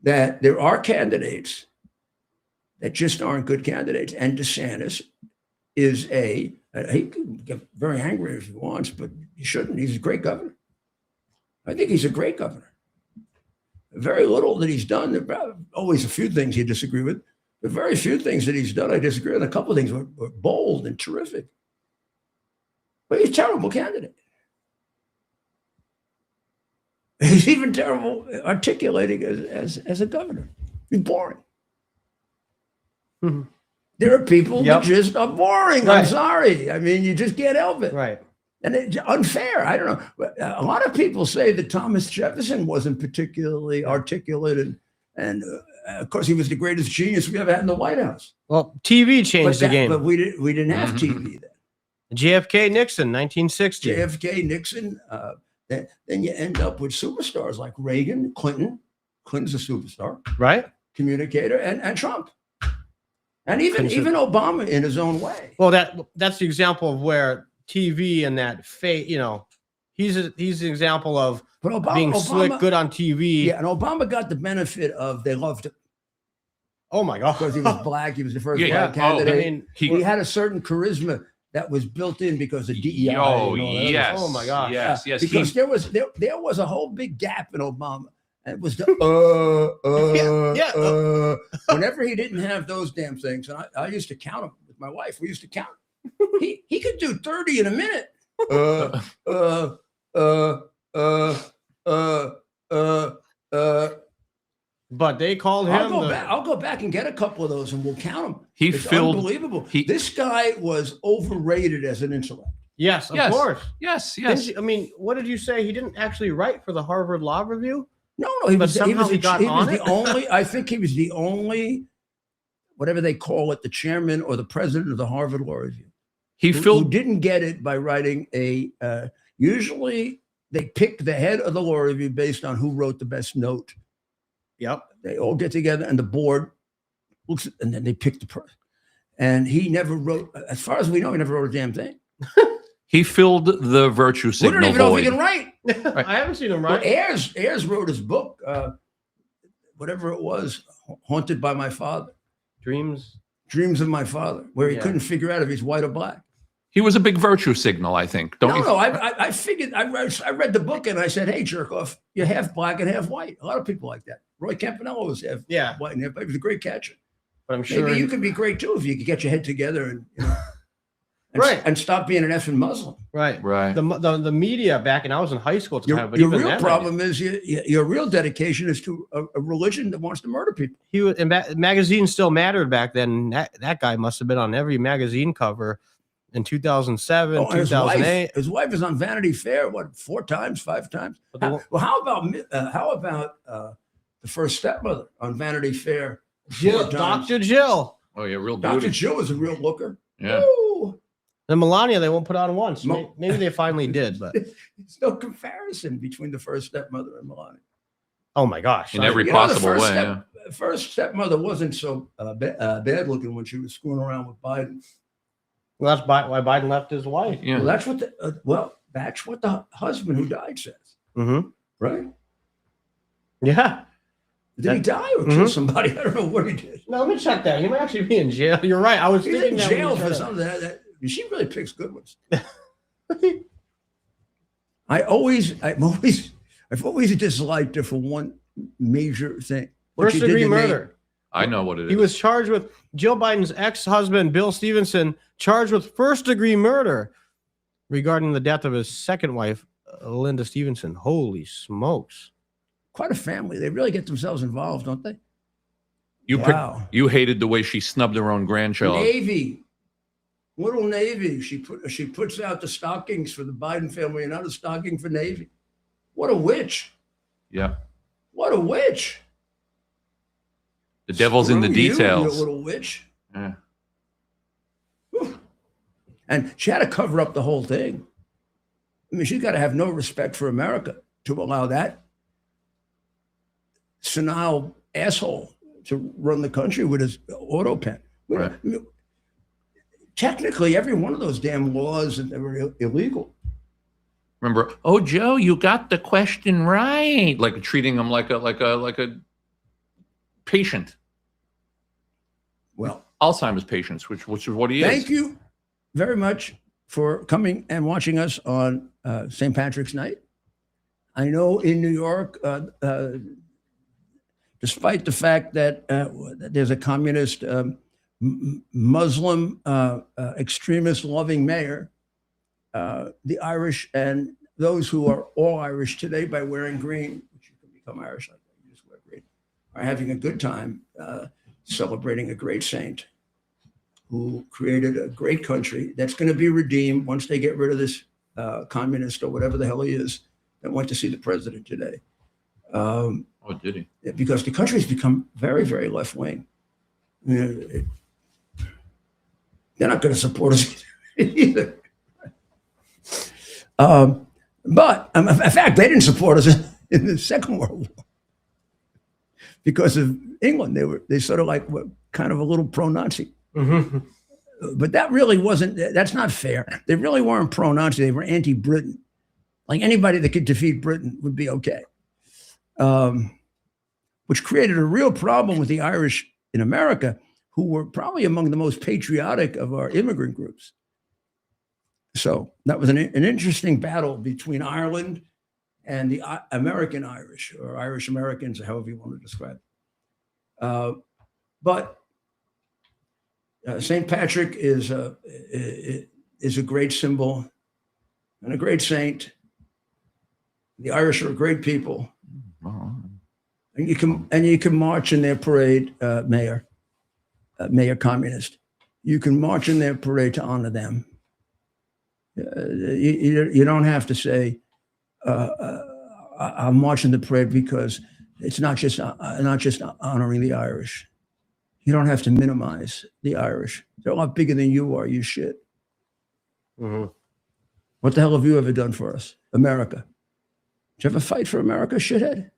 that there are candidates that just aren't good candidates. And DeSantis is he can get very angry if he wants, but he shouldn't. He's a great governor. I think he's a great governor. Very little that he's done. There are always a few things you disagree with, but very few things that he's done I disagree with. A couple of things were bold and terrific. But he's a terrible candidate. He's even terrible articulating as a governor. He's boring. Mhm. There are people that just are boring. Right. I'm sorry. I mean, you just can't help it. Right. And it's unfair. I don't know. But a lot of people say that Thomas Jefferson wasn't particularly articulate, and of course, he was the greatest genius we ever had in the White House. Well, TV changed the game. But we didn't have TV then. JFK, Nixon, 1960. JFK, Nixon. Then you end up with superstars like Reagan, Clinton. Clinton's a superstar, Right? communicator, and Trump, and even Obama in his own way. Well, that's the example of where TV and that fake, he's an example of But being slick, good on TV. Yeah, and Obama got the benefit of they loved him Oh my God. because he was black. He was the first Yeah, black yeah. Oh, candidate. I mean, he had a certain charisma that was built in because of DEI. and all that other yes. Oh my gosh. Yes, yes. Because there was a whole big gap in Obama. And it was the whenever he didn't have those damn things, and I used to count them with my wife. We used to count. He could do 30 in a minute. But they called him. I'll go back and get a couple of those, and we'll count them. It's filled. unbelievable. This guy was overrated as an intellect. Yes, of Yes. course. Yes, Didn't yes. you- I mean, what did you say? He didn't actually write for the Harvard Law Review? No, But somehow he got on the it? only. I think he was the only, whatever they call it, the chairman or the president of the Harvard Law Review. He who filled. didn't get it by writing a. Usually, they pick the head of the law review based on who wrote the best note. Yep. They all get together, and the board looks, and then they pick the person. And he never wrote, as far as we know, he never wrote a damn thing. He filled the virtue We signal don't even know if void. he can write. I haven't seen him Well, write. Ayers wrote his book, whatever it was, Haunted by My Father, Dreams. Dreams of My Father, where he Yeah. couldn't figure out if he's white or black. He was a big virtue signal, I think. Don't you? No, I figured, I read the book and I said, hey, jerk off, you're half black and half white. A lot of people like that. Roy Campanella was half Yeah. white and half black. He was a great catcher. But I'm sure. Maybe you could be great too if you could get your head together and, Right. and stop being an effing Muslim. Right. Right. The media back, and I was in high school at the Your, time, but your even real then, problem is your real dedication is to a religion that wants to murder people. he was, and magazines still mattered back then. That guy must have been on every magazine cover in 2007, Oh, and 2008. his wife is on Vanity Fair, what, 4 times, 5 times? But the one- How about the first stepmother on Vanity Fair? Jill, 4 times? Dr. Jill. Oh, yeah, real Dr. beauty. Jill is a real looker. Yeah. Woo! And Melania, they won't put on once. Mo- Maybe they finally did, but There's no comparison between the first stepmother and Melania. oh my gosh. In every the possible first way. Yeah. First stepmother wasn't so bad looking when she was screwing around with Biden. Well, that's why Biden left his wife. Yeah. Well, that's what the husband who died says, Mm-hmm. right? Yeah. Did he die or kill somebody? I don't know what he did. No, let me check that. He might actually be in jail. You're right. I was He's thinking in that when jail you for said something. She really picks good ones. I've always disliked her for one major thing. What First she did degree to Nate. murder. I know what it is. He was charged with Jill Biden's ex-husband, Bill Stevenson, charged with first-degree murder regarding the death of his second wife, Linda Stevenson. Holy smokes. Quite a family. They really get themselves involved, don't they? You Wow. you hated the way she snubbed her own grandchild. Navy. Little Navy. She puts out the stockings for the Biden family, another stocking for Navy. What a witch. Yeah. What a witch. The devil's in the Screw you, details. you little witch. Yeah. Whew. And she had to cover up the whole thing. I mean, she's got to have no respect for America to allow that senile asshole to run the country with his auto pen. Right. I mean, technically, every one of those damn laws are illegal. Remember, oh Joe, you got the question right. Like treating him like a patient. Well, Alzheimer's patients, which is what he is. thank you very much for coming and watching us on St. Patrick's Night. I know in New York, despite the fact that there's a communist, Muslim, extremist-loving mayor, the Irish and those who are all Irish today by wearing green, which you can become Irish like that, you just wear green, are having a good time celebrating a great saint who created a great country that's going to be redeemed once they get rid of this communist or whatever the hell he is that went to see the president today. Oh, did he? Because the country's become very, very left-wing. They're not going to support us either. But in fact, they didn't support us in the Second World War because of England. They sort of like were kind of a little pro-Nazi. Mm-hmm. But that really wasn't. That's not fair. They really weren't pro-Nazi. They were anti-Britain. Like anybody that could defeat Britain would be okay. Which created a real problem with the Irish in America, who were probably among the most patriotic of our immigrant groups. So that was an interesting battle between Ireland and the American Irish, or Irish Americans, or however you want to describe it. But St. Patrick is a great symbol and a great saint. The Irish are a great people. Oh. And you can march in their parade, Mayor Communist. You can march in their parade to honor them. You don't have to say, I'm marching the parade because it's not just honoring the Irish. You don't have to minimize the Irish. They're a lot bigger than you are, you shit. Mm-hmm. What the hell have you ever done for us, America? Did you ever fight for America, shithead?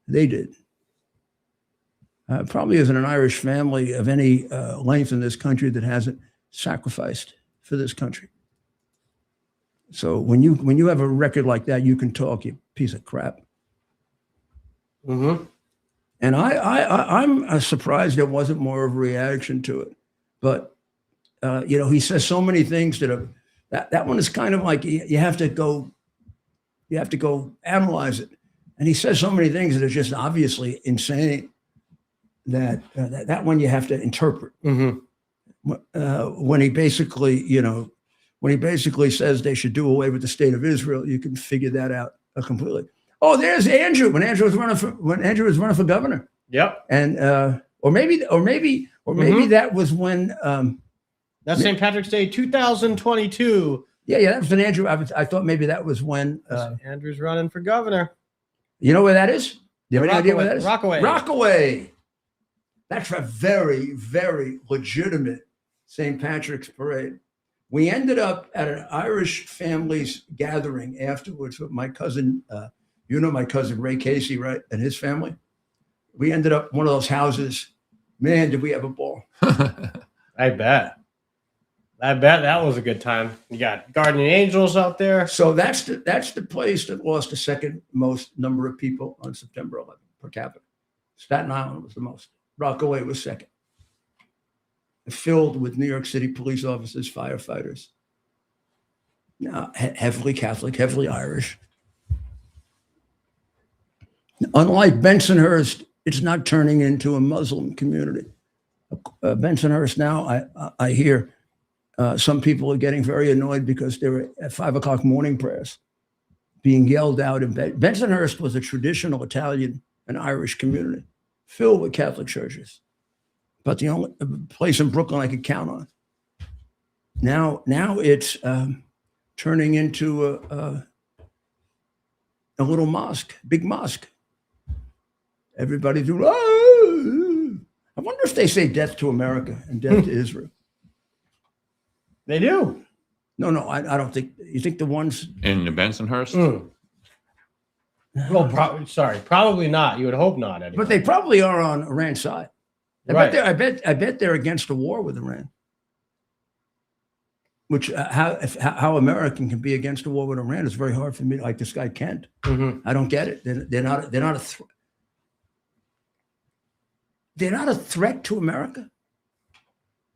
They did. Probably isn't an Irish family of any length in this country that hasn't sacrificed for this country. So when you have a record like that, you can talk, you piece of crap. Mm-hmm. And I'm surprised there wasn't more of a reaction to it. But he says so many things that one is kind of like you have to go analyze it. And he says so many things that are just obviously insane that one you have to interpret. Mm-hmm. When he basically says they should do away with the state of Israel, you can figure that out completely. Oh, there's Andrew when Andrew was running for governor. Yep. And or maybe that was when that's St. Patrick's Day 2022. Yeah, that was when Andrew. I thought maybe that was when Andrew's running for governor. You know where that is? You have any idea where that is? Rockaway. Rockaway. That's a very, very legitimate St. Patrick's parade. We ended up at an Irish family's gathering afterwards with my cousin, my cousin Ray Casey, right? And his family. We ended up one of those houses. Man, did we have a ball. I bet that was a good time. You got Guardian Angels out there. So that's the place that lost the second most number of people on September 11th per capita. Staten Island was the most. Rockaway was second. Filled with New York City police officers, firefighters. Now, heavily Catholic, heavily Irish. Unlike Bensonhurst, it's not turning into a Muslim community. Bensonhurst now, I hear some people are getting very annoyed because they were at 5 o'clock morning prayers being yelled out in bed. Bensonhurst was a traditional Italian and Irish community filled with Catholic churches, but the only place in Brooklyn I could count on. Now it's turning into a little mosque, big mosque. Everybody do. Oh! I wonder if they say death to America and death to Israel. They do. No, I don't think. You think the ones in the Bensonhurst? Well, probably not. You would hope not. Anyway. But they probably are on Iran's side. Right. I bet they're against a war with Iran. Which how American can be against a war with Iran is very hard for me. Like this guy Kent, I don't get it. They're not a threat. they're not a threat to America?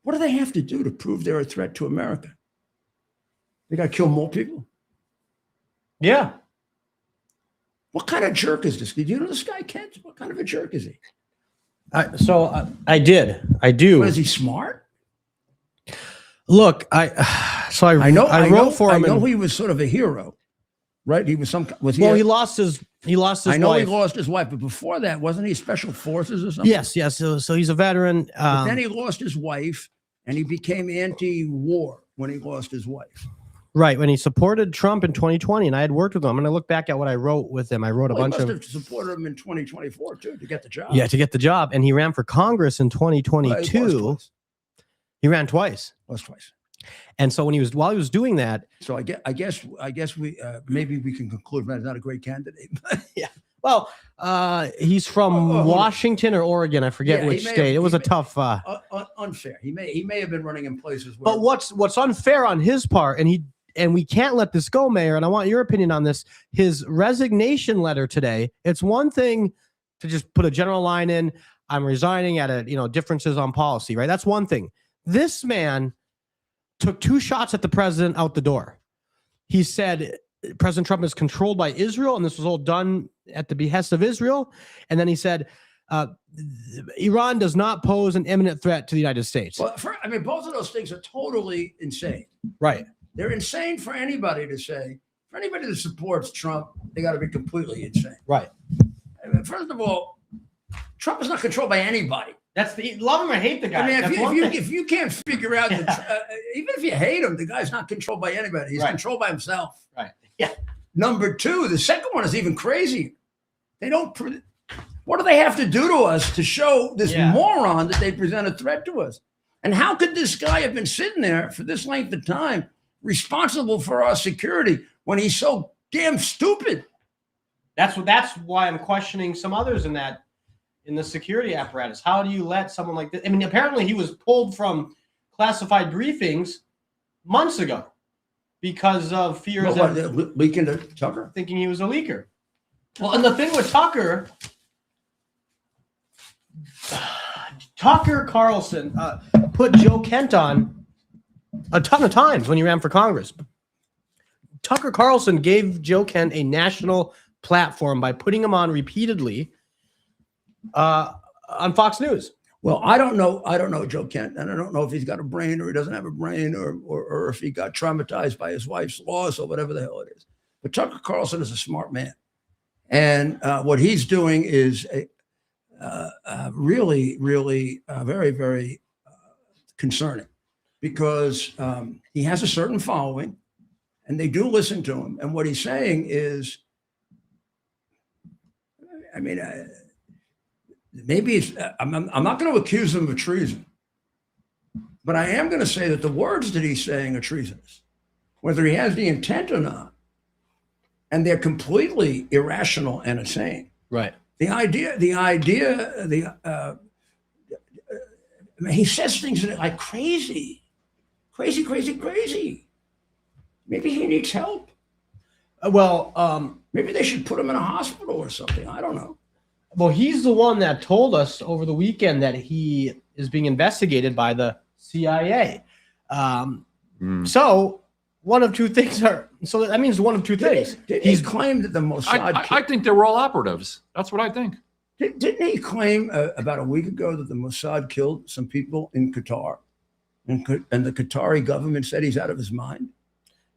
What do they have to do to prove they're a threat to America? They got to kill more people? Yeah. What kind of jerk is this? Do you know this guy, Kent? What kind of a jerk is he? I do. Is he smart? Look, I wrote for him. I know he was sort of a hero, right? He was he lost his I know wife. he lost his wife, but before that, wasn't he special forces or something? Yes. So he's a veteran. But then he lost his wife, and he became anti-war when he lost his wife. Right, when he supported Trump in 2020, and I had worked with him. And I look back at what I wrote with him. I wrote a bunch he of. must have supported him in 2024 too to get the job. Yeah, to get the job, and he ran for Congress in 2022. He ran twice. Lost twice. And so while he was doing that, so I guess we maybe we can conclude that's not a great candidate. yeah. Well, he's from Washington or Oregon. I forget which state. It was a tough. Unfair. He may have been running in places. Where, but what's unfair on his part, and we can't let this go, Mayor. And I want your opinion on this. His resignation letter today. It's one thing to just put a general line in. I'm resigning at differences on policy. Right. That's one thing. This man took 2 shots at the president out the door. He said President Trump is controlled by Israel, and this was all done at the behest of Israel. And then he said, Iran does not pose an imminent threat to the United States. Well, both of those things are totally insane. Right. They're insane for anybody to say. For anybody that supports Trump, they got to be completely insane. Right. First of all, Trump is not controlled by anybody. That's love him or hate the guy. I mean, if you can't figure out that, even if you hate him, the guy's not controlled by anybody. He's controlled by himself. Right. Yeah. Number 2, the second one is even crazier. They don't. What do they have to do to us to show this moron that they present a threat to us? And how could this guy have been sitting there for this length of time, responsible for our security, when he's so damn stupid? That's why I'm questioning some others in the security apparatus. How do you let someone like this? I mean, apparently he was pulled from classified briefings months ago because of fears of leaking to Tucker, thinking he was a leaker. Well, and the thing with Tucker Carlson put Joe Kent on a ton of times when he ran for Congress. Tucker Carlson gave Joe Kent a national platform by putting him on repeatedly on Fox News. Well, I don't know Joe Kent, and I don't know if he's got a brain or he doesn't have a brain, or if he got traumatized by his wife's loss or whatever the hell it is. But Tucker Carlson is a smart man, and what he's doing is really, really very, very concerning, because he has a certain following, and they do listen to him. And what he's saying is, maybe it's, I'm not going to accuse him of treason, but I am going to say that the words that he's saying are treasonous, whether he has the intent or not, and they're completely irrational and insane. Right. He says things that are like crazy. Maybe he needs help. Maybe they should put him in a hospital or something. I don't know. Well, he's the one that told us over the weekend that he is being investigated by the CIA. So one of two things are. So that means one of two things. He's claimed that the Mossad. I think they were all operatives. That's what I think. Didn't he claim about a week ago that the Mossad killed some people in Qatar, and the Qatari government said he's out of his mind?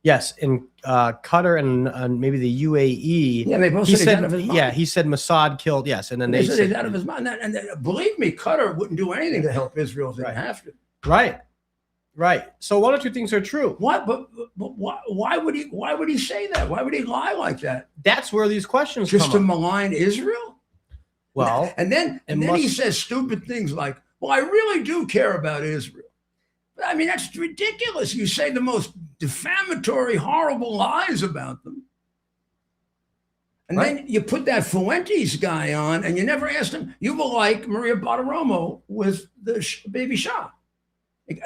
Yes, in Qatar and maybe the UAE. Yeah, they both said he's out of his mind. Yeah, he said Mossad killed. Yes, and then they said he's out of his mind. And believe me, Qatar wouldn't do anything to help Israel if they didn't have to. Right. So one or two things are true. What? But why would he? Why would he say that? Why would he lie like that? That's where these questions just come to up. Malign Israel. Well, and then he says stupid things like, "Well, I really do care about Israel." I mean, that's ridiculous. You say the most defamatory, horrible lies about them. And then you put that Fuentes guy on, and you never asked him. You were like Maria Bartiromo with the baby Shah.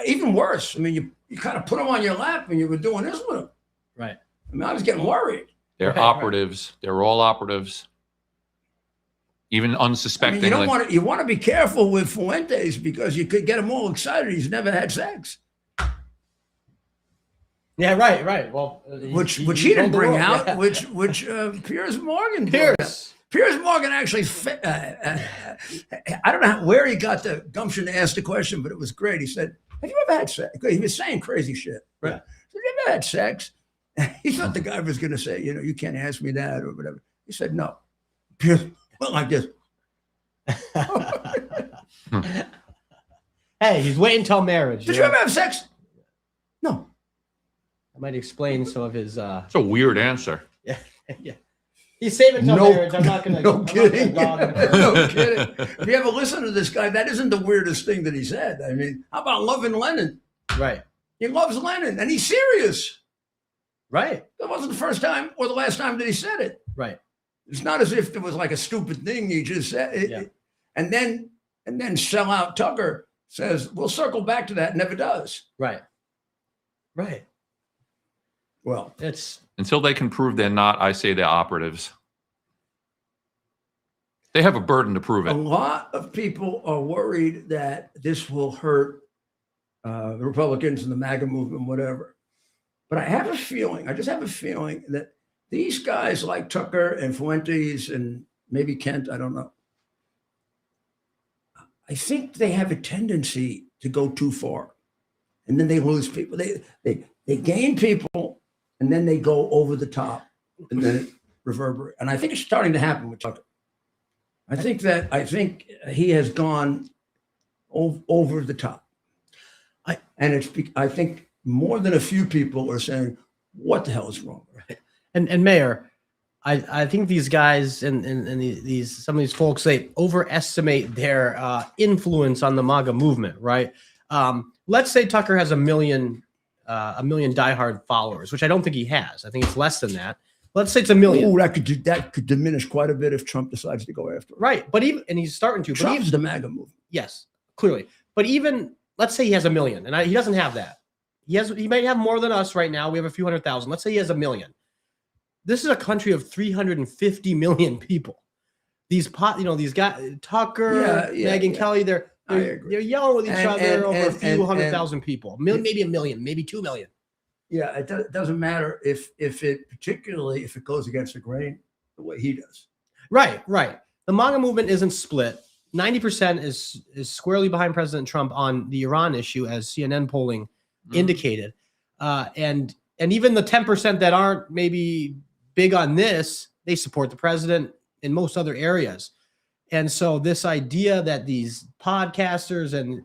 Even worse. I mean, you kind of put him on your lap, and you were doing this with him. Right. I mean, I was getting worried. They're operatives. They're all operatives. even I unsuspectingly. mean, you want to be careful with Fuentes because you could get him all excited. He's never had sex, Yeah, right. Well, which he didn't told the bring world, out, yeah. which Piers Morgan brought out. Piers Morgan actually, I don't know where he got the gumption to ask the question, but it was great. He said, "Have you ever had sex?" He was saying crazy shit. Right. Have you ever had sex? He thought the guy was going to say, you can't ask me that or whatever. He said, "No." Piers went like this. Hey, he's waiting until marriage. Did you ever have sex? No. I might explain some of his. It's a weird answer. Yeah. He's saving until marriage. I'm not gonna. No kidding. I'm not gonna No kidding. If you ever listen to this guy, that isn't the weirdest thing that he said. I mean, how about loving Lennon? Right. He loves Lennon, and he's serious. Right. That wasn't the first time or the last time that he said it. Right. It's not as if it was like a stupid thing he just said. And then sellout Tucker says, "We'll circle back to that." Never does. Right. Right. Well, It's Until they can prove they're not, I say they're operatives. They have a burden to prove a it. lot of people are worried that this will hurt the Republicans and the MAGA movement, whatever. But I just have a feeling that these guys like Tucker and Fuentes and maybe Kent, I don't know. I think they have a tendency to go too far, and then they lose people. They gain people, and then they go over the top, and then it reverberates. And I think it's starting to happen with Tucker. I think he has gone over the top, I think more than a few people are saying, "What the hell is wrong?" right. And Mayor, I think these guys and some of these folks, they overestimate their influence on the MAGA movement, right? Let's say Tucker has a million diehard followers, which I don't think he has. I think it's less than that. Let's say it's 1 million. Oh, that could diminish quite a bit if Trump decides to go after him. Right. But he's starting to. Trump's the MAGA movement. Yes, clearly. But even let's say he has 1 million, and he doesn't have that. He might have more than us right now. We have a few 100,000. Let's say he has 1 million. This is a country of 350 million people. These guys, Tucker, Megyn Kelly, they're yelling with each other over a few 100,000 people. Maybe 1 million, maybe 2 million. Yeah, it doesn't matter particularly if it goes against the grain the way he does. Right. The MAGA movement isn't split. 90% is squarely behind President Trump on the Iran issue, as CNN polling indicated. And even the 10% that aren't maybe big on this, they support the president in most other areas. And so this idea that these podcasters and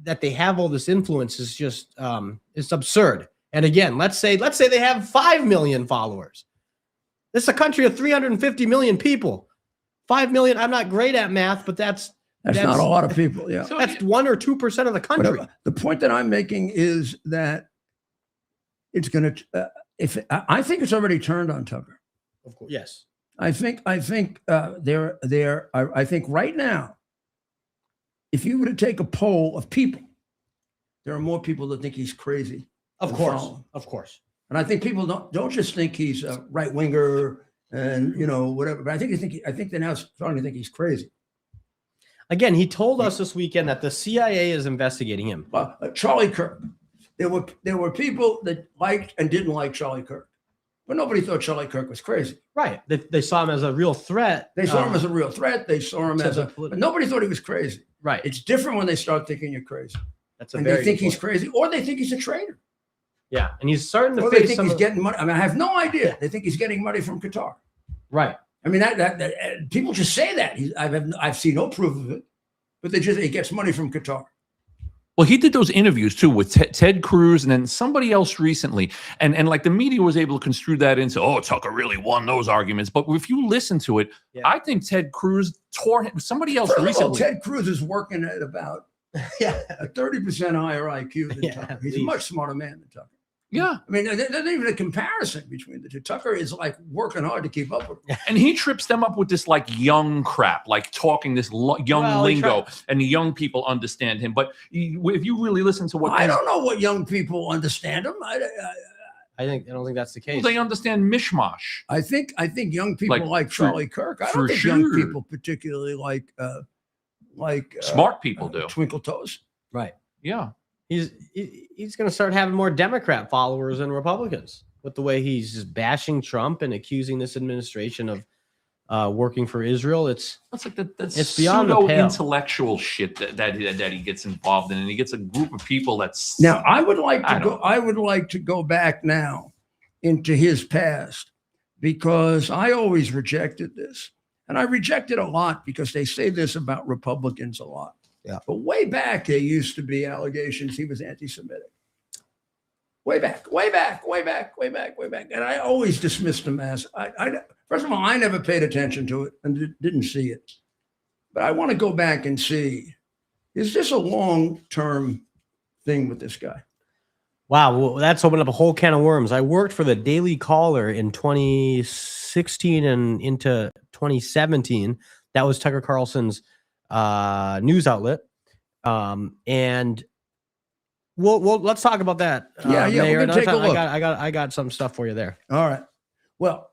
that they have all this influence is just it's absurd. And again, let's say they have 5 million followers. This is a country of 350 million people. 5 million. I'm not great at math, but that's not a lot of people. Yeah, that's 1 or 2% of the country. Whatever. The point that I'm making is that it's going to. I think it's already turned on Tucker. Of course, yes. I think right now, if you were to take a poll of people, there are more people that think he's crazy. Of course. And I think people don't just think he's a right winger and whatever. But I think they're now starting to think he's crazy. Again, he told us this weekend that the CIA is investigating him. Charlie Kirk. There were people that liked and didn't like Charlie Kirk, but nobody thought Charlie Kirk was crazy. Right. They saw him as a real threat. They saw him as a real threat. They saw him but nobody thought he was crazy. Right. It's different when they start thinking you're crazy. They think he's crazy, or they think he's a traitor. Yeah, and he's starting to or face they think he's getting money. I mean, I have no idea. They think he's getting money from Qatar. Right. I mean, that people just say that. I've seen no proof of it, but he gets money from Qatar. Well, he did those interviews too with Ted Cruz and then somebody else recently, and like the media was able to construe that into, oh, Tucker really won those arguments. But if you listen to it, I think Ted Cruz tore him. Somebody else recently. Ted Cruz is working at about a 30% higher IQ than Tucker. He's a much smarter man than Tucker. Yeah. I mean, there's not even a comparison between the two. Tucker is like working hard to keep up with him. And he trips them up with this like young crap, like talking this young lingo, and the young people understand him. But if you really listen to what I don't know what young people understand him. I don't think that's the case. Well, they understand mishmash. I think young people like Charlie Kirk. I don't think young people particularly like smart people do. Twinkle Toes. Right. Yeah. He's going to start having more Democrat followers than Republicans with the way he's just bashing Trump and accusing this administration of working for Israel. That's like it's beyond the pale. Intellectual shit that he gets involved in, and he gets a group of people that's. Now, I would like to go back now into his past, because I always rejected this, and I reject it a lot because they say this about Republicans a lot. Yeah. But way back, there used to be allegations he was anti-Semitic. Way back. And I always dismissed him as, first of all, I never paid attention to it and didn't see it. But I want to go back and see, is this a long-term thing with this guy? Wow, well, that's opened up a whole can of worms. I worked for the Daily Caller in 2016 and into 2017. That was Tucker Carlson's news outlet. And Well, let's talk about that. Yeah, Mayor. we're gonna take a look. I got some stuff for you there. All right. Well,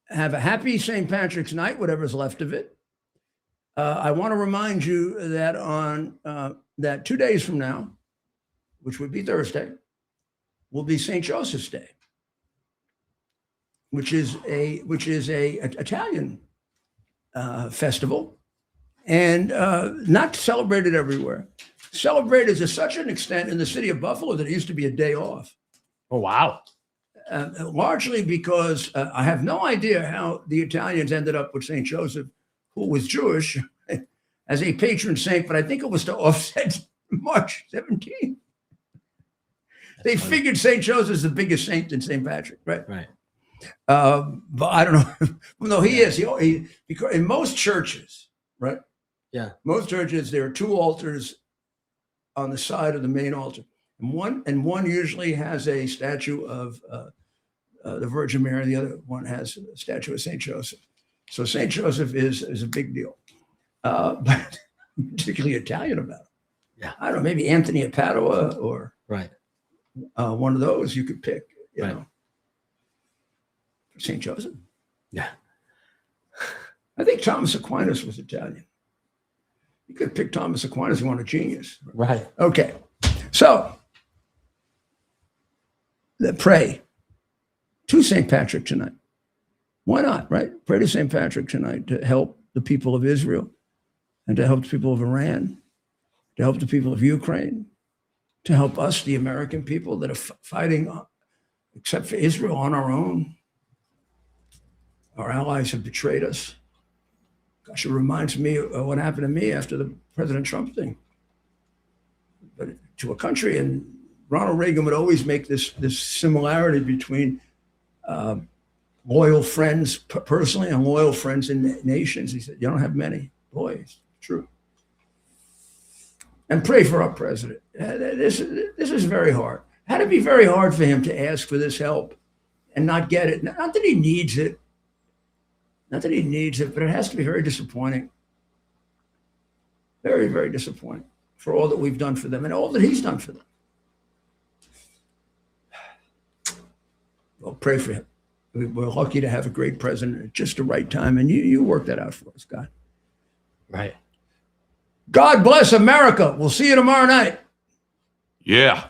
have a happy St. Patrick's Night, whatever's left of it. I want to remind you that on that 2 days from now, which would be Thursday, will be St. Joseph's Day, which is a Italian festival, and not celebrated everywhere. Celebrated to such an extent in the city of Buffalo that it used to be a day off. Oh, wow. Largely because I have no idea how the Italians ended up with St. Joseph, who was Jewish, as a patron saint, but I think it was to offset March 17th. They figured St. Joseph's the biggest saint than St. Patrick, right? Right. But I don't know. No, he is. He because in most churches, right? Yeah. Most churches, there are two altars on the side of the main altar, and one usually has a statue of the Virgin Mary. The other one has a statue of Saint Joseph. So Saint Joseph is a big deal, but particularly Italian about it. Yeah, I don't know, maybe Anthony of Padua or right, one of those you could pick. You right. know, Saint Joseph. Yeah, I think Thomas Aquinas was Italian. You could pick Thomas Aquinas, you want a genius. right. Okay. So pray to St. Patrick tonight. Why not, right? Pray to St. Patrick tonight to help the people of Israel and to help the people of Iran, to help the people of Ukraine, to help us, the American people that are fighting, except for Israel, on our own. Our allies have betrayed us. Gosh, it reminds me of what happened to me after the President Trump thing. But to a country, and Ronald Reagan would always make this similarity between loyal friends personally and loyal friends in nations. He said, you don't have many. Boy, it's true. And pray for our president. This is very hard. It had to be very hard for him to ask for this help and not get it. Not that he needs it. Not that he needs it, but it has to be very disappointing. Very, very disappointing for all that we've done for them and all that he's done for them. Well, pray for him. We're lucky to have a great president at just the right time, and you work that out for us, God. Right. God bless America. We'll see you tomorrow night. Yeah.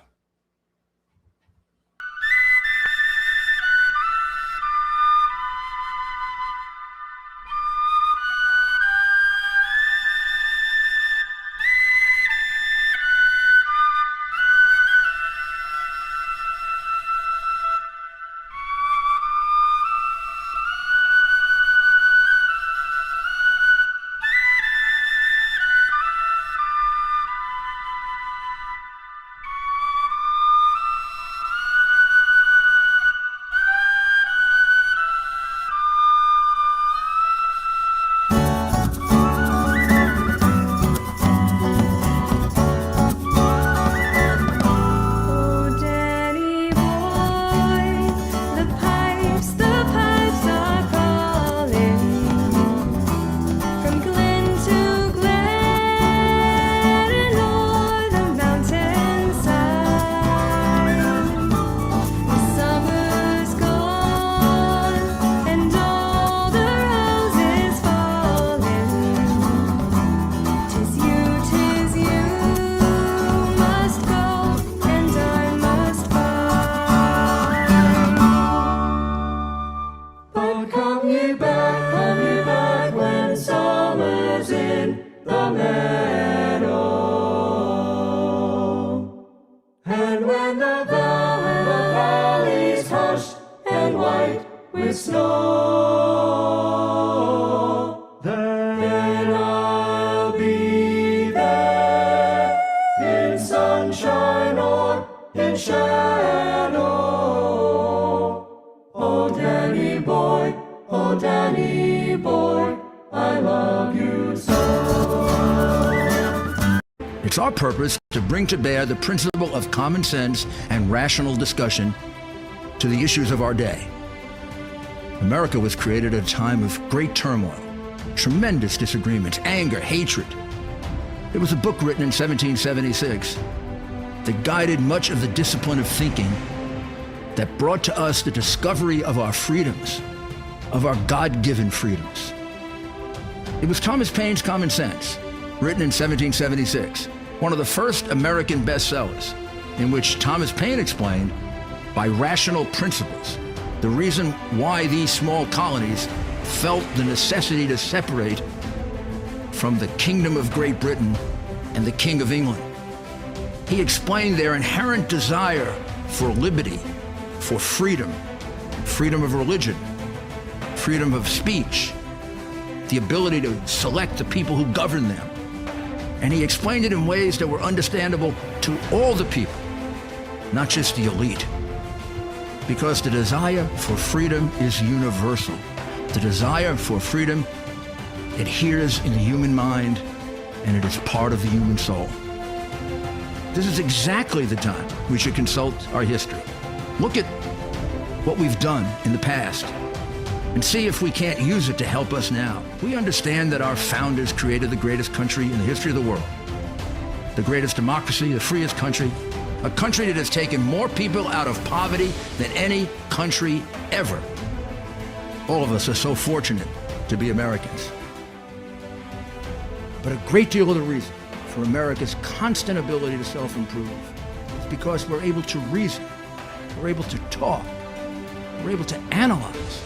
the meadow. And when the valley's hushed and white with snow, then I'll be there in sunshine or in shadow. Oh, Danny boy, I love you so. It's our purpose to bring to bear the principle of common sense and rational discussion to the issues of our day. America was created at a time of great turmoil, tremendous disagreements, anger, hatred. There was a book written in 1776 that guided much of the discipline of thinking that brought to us the discovery of our freedoms, of our God-given freedoms. It was Thomas Paine's Common Sense, written in 1776, one of the first American bestsellers, in which Thomas Paine explained, by rational principles, the reason why these small colonies felt the necessity to separate from the Kingdom of Great Britain and the King of England. He explained their inherent desire for liberty, for freedom, freedom of religion, freedom of speech, the ability to select the people who govern them. And he explained it in ways that were understandable to all the people, not just the elite. Because the desire for freedom is universal. The desire for freedom adheres in the human mind, and it is part of the human soul. This is exactly the time we should consult our history. Look at what we've done in the past and see if we can't use it to help us now. We understand that our founders created the greatest country in the history of the world, the greatest democracy, the freest country, a country that has taken more people out of poverty than any country ever. All of us are so fortunate to be Americans. But a great deal of the reason for America's constant ability to self-improve is because we're able to reason, we're able to talk, we're able to analyze,